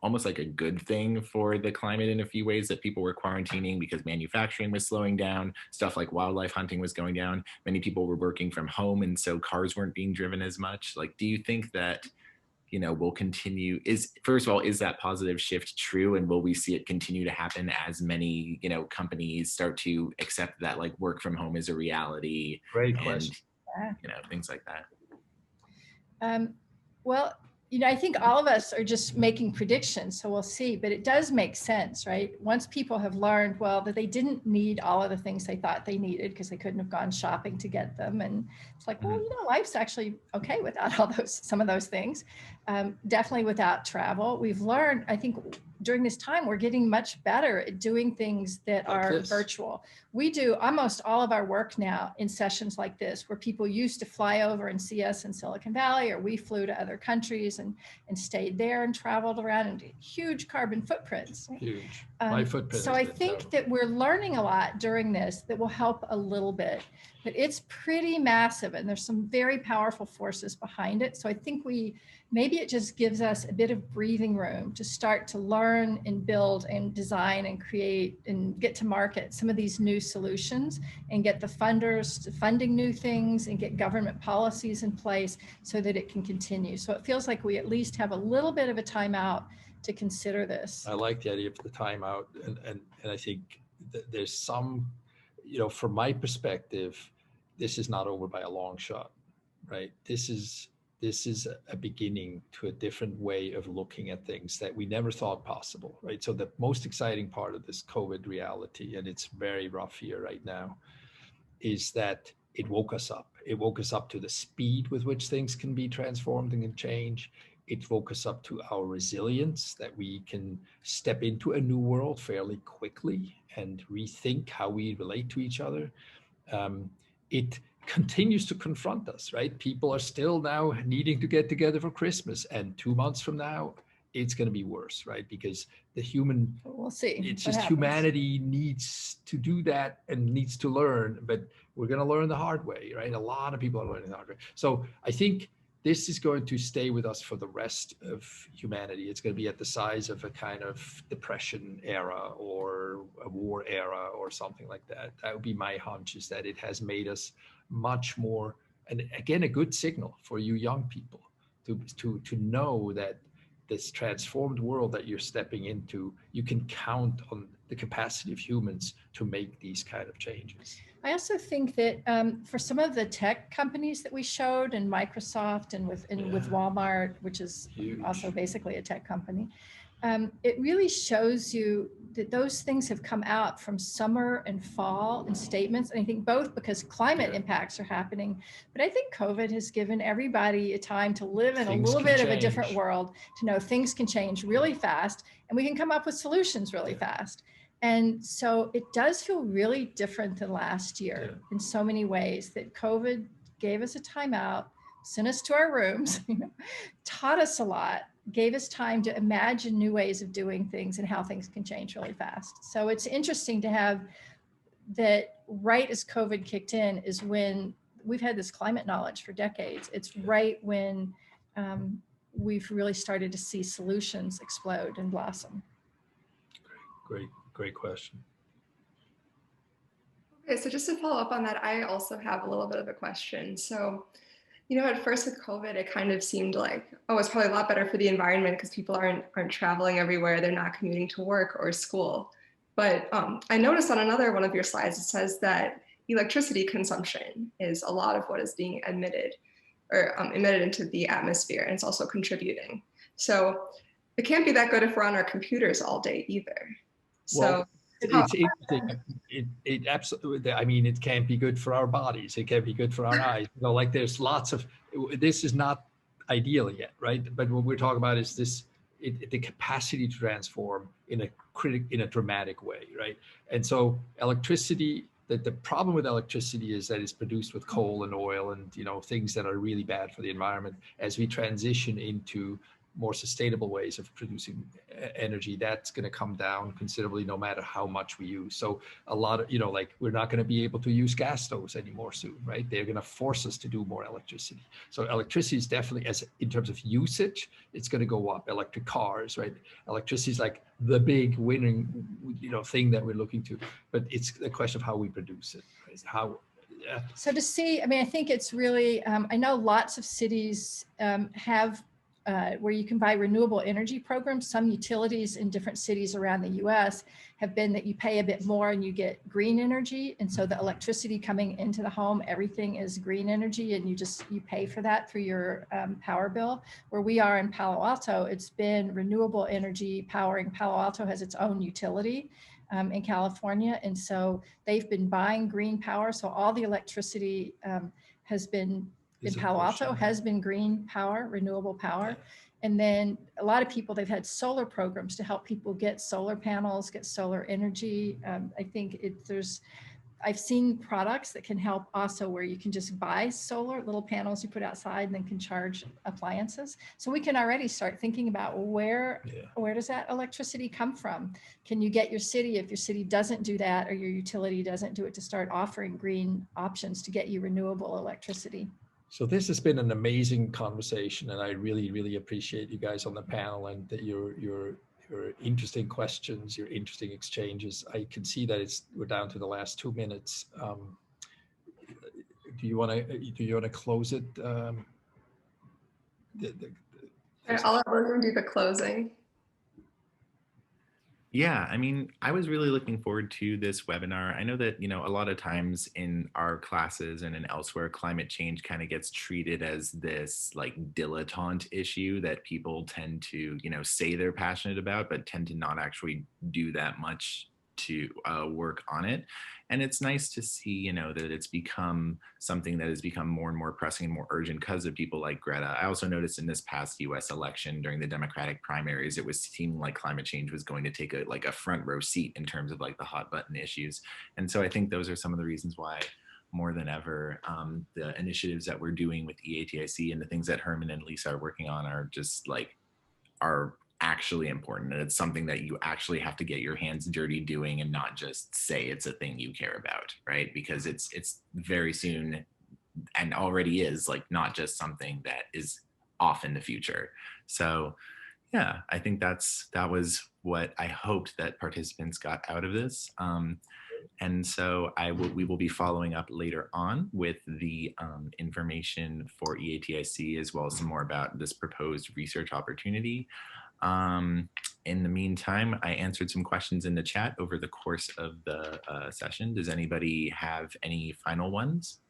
almost like a good thing for the climate in a few ways, that people were quarantining because manufacturing was slowing down, stuff like wildlife hunting was going down. Many people were working from home, and so cars weren't being driven as much. Like, do you think that, you know, will continue, first of all, is that positive shift true? And will we see it continue to happen as many, you know, companies start to accept that like work from home is a reality? Great question. You know, things like that. Well, you know, I think all of us are just making predictions, so we'll see, but it does make sense, right? Once people have learned, well, that they didn't need all of the things they thought they needed because they couldn't have gone shopping to get them. And it's like, well, you know, life's actually okay without some of those things. Definitely without travel. We've learned, I think during this time, we're getting much better at doing things that are virtual. We do almost all of our work now in sessions like this, where people used to fly over and see us in Silicon Valley, or we flew to other countries and stayed there and traveled around, and huge carbon footprints. Huge. My footprint. So I think that we're learning a lot during this that will help a little bit, but it's pretty massive, and there's some very powerful forces behind it. So I think maybe it just gives us a bit of breathing room to start to learn and build and design and create and get to market some of these new solutions, and get the funders funding new things, and get government policies in place so that it can continue. So it feels like we at least have a little bit of a timeout to consider this. I like the idea of the timeout, and I think there's some, you know, from my perspective, this is not over by a long shot, right? This is a beginning to a different way of looking at things that we never thought possible, right? So the most exciting part of this COVID reality, and it's very rough here right now, is that it woke us up. It woke us up to the speed with which things can be transformed and can change. It woke us up to our resilience, that we can step into a new world fairly quickly and rethink how we relate to each other. It continues to confront us, right? People are still now needing to get together for Christmas, and 2 months from now, it's going to be worse, right? Because we'll see. It's just humanity needs to do that and needs to learn, but we're going to learn the hard way, right? A lot of people are learning the hard way. So I think this is going to stay with us for the rest of humanity. It's going to be at the size of a kind of depression era or a war era or something like that. That would be my hunch, is that it has made us much more, and again, a good signal for you young people to know that this transformed world that you're stepping into, you can count on the capacity of humans to make these kind of changes. I also think that for some of the tech companies that we showed, and Microsoft and with Walmart, which is Huge. also basically a tech company, it really shows you that those things have come out from summer and fall in statements. And I think both because climate impacts are happening, but I think COVID has given everybody a time to live in Things a little can bit of a different change. world, to know things can change really fast and we can come up with solutions really fast. And so it does feel really different than last year in so many ways, that COVID gave us a timeout, sent us to our rooms, taught us a lot, gave us time to imagine new ways of doing things and how things can change really fast. So it's interesting to have that right as COVID kicked in is when we've had this climate knowledge for decades. It's right when we've really started to see solutions explode and blossom. Great question. Okay, so just to follow up on that, I also have a little bit of a question. So, at first with COVID, it kind of seemed like, oh, it's probably a lot better for the environment because people aren't traveling everywhere. They're not commuting to work or school. But I noticed on another one of your slides, it says that electricity consumption is a lot of what is being emitted into the atmosphere, and it's also contributing. So it can't be that good if we're on our computers all day either. So it's interesting. It absolutely, I mean, it can't be good for our bodies. It can't be good for our eyes. Like there's lots of, this is not ideal yet, right? But what we're talking about is the capacity to transform in a dramatic way, right? And so electricity, the problem with electricity is that it's produced with coal and oil and things that are really bad for the environment. As we transition into more sustainable ways of producing energy, that's going to come down considerably no matter how much we use. So a lot of, like we're not going to be able to use gas stoves anymore soon, right? They're going to force us to do more electricity. So electricity is definitely, in terms of usage, it's going to go up. Electric cars, right? Electricity is like the big winning, thing that we're looking to, but it's a question of how we produce it, right? So to see, I think it's really, I know lots of cities have where you can buy renewable energy programs. Some utilities in different cities around the US have been that you pay a bit more and you get green energy. And so the electricity coming into the home, everything is green energy, and you pay for that through your power bill. Where we are in Palo Alto, it's been renewable energy powering. Palo Alto has its own utility in California. And so they've been buying green power. So all the electricity has been in Palo Alto has been green power, renewable power. And then a lot of people, they've had solar programs to help people get solar panels, get solar energy. I think I've seen products that can help also, where you can just buy solar little panels you put outside and then can charge appliances. So we can already start thinking about where does that electricity come from? Can you get your city, if your city doesn't do that or your utility doesn't do it, to start offering green options to get you renewable electricity? So this has been an amazing conversation, and I really, really appreciate you guys on the panel and your interesting questions, your interesting exchanges. I can see that we're down to the last 2 minutes. Do you want to close it? I'll let William do the closing. Yeah, I was really looking forward to this webinar. I know that, a lot of times in our classes and in elsewhere, climate change kind of gets treated as this like dilettante issue that people tend to, say they're passionate about, but tend to not actually do that much to work on it. And it's nice to see, that it's become something that has become more and more pressing and more urgent because of people like Greta. I also noticed in this past US election during the Democratic primaries, it was seeming like climate change was going to take a front row seat in terms of like the hot button issues. And so I think those are some of the reasons why more than ever, the initiatives that we're doing with EATIC and the things that Herman and Lisa are working on are just are actually important, and it's something that you actually have to get your hands dirty doing and not just say it's a thing you care about, right? Because it's very soon and already is like not just something that is off in the future. So yeah, I think that was what I hoped that participants got out of this. And so we will be following up later on with the information for EATIC, as well as some more about this proposed research opportunity. In the meantime, I answered some questions in the chat over the course of the session. Does anybody have any final ones?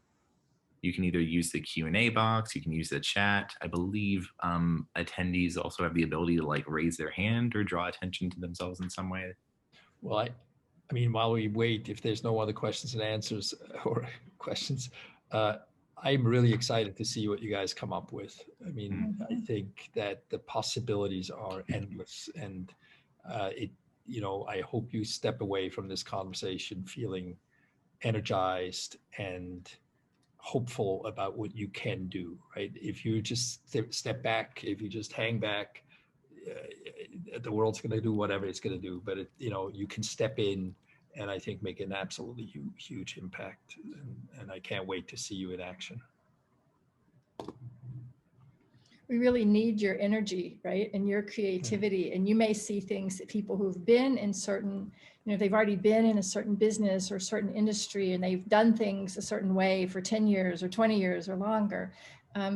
You can either use the Q&A box, you can use the chat. I believe attendees also have the ability to like raise their hand or draw attention to themselves in some way. Well, I mean, while we wait, if there's no other questions and answers or questions, I'm really excited to see what you guys come up with. I mean, I think that the possibilities are endless, and you know, I hope you step away from this conversation feeling energized and hopeful about what you can do, right? If you just step back, if you just hang back, the world's going to do whatever it's going to do, but you know, you can step in and I think make an absolutely huge impact. And I can't wait to see you in action. We really need your energy, right? And your creativity. And you may see things that people who've been in certain, you know, they've already been in a certain business or certain industry, and they've done things a certain way for 10 years or 20 years or longer.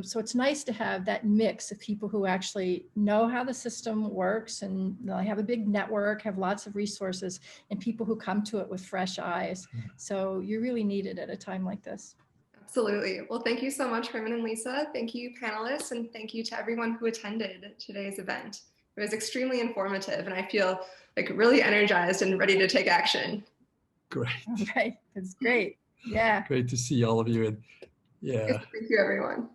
So it's nice to have that mix of people who actually know how the system works and they have a big network, have lots of resources, and people who come to it with fresh eyes. So you really need it at a time like this. Absolutely. Well, thank you so much, Herman and Lisa. Thank you, panelists, and thank you to everyone who attended today's event. It was extremely informative, and I feel like really energized and ready to take action. Great. Right. It's great. Yeah. Great to see all of you. And yeah. Thank you, everyone.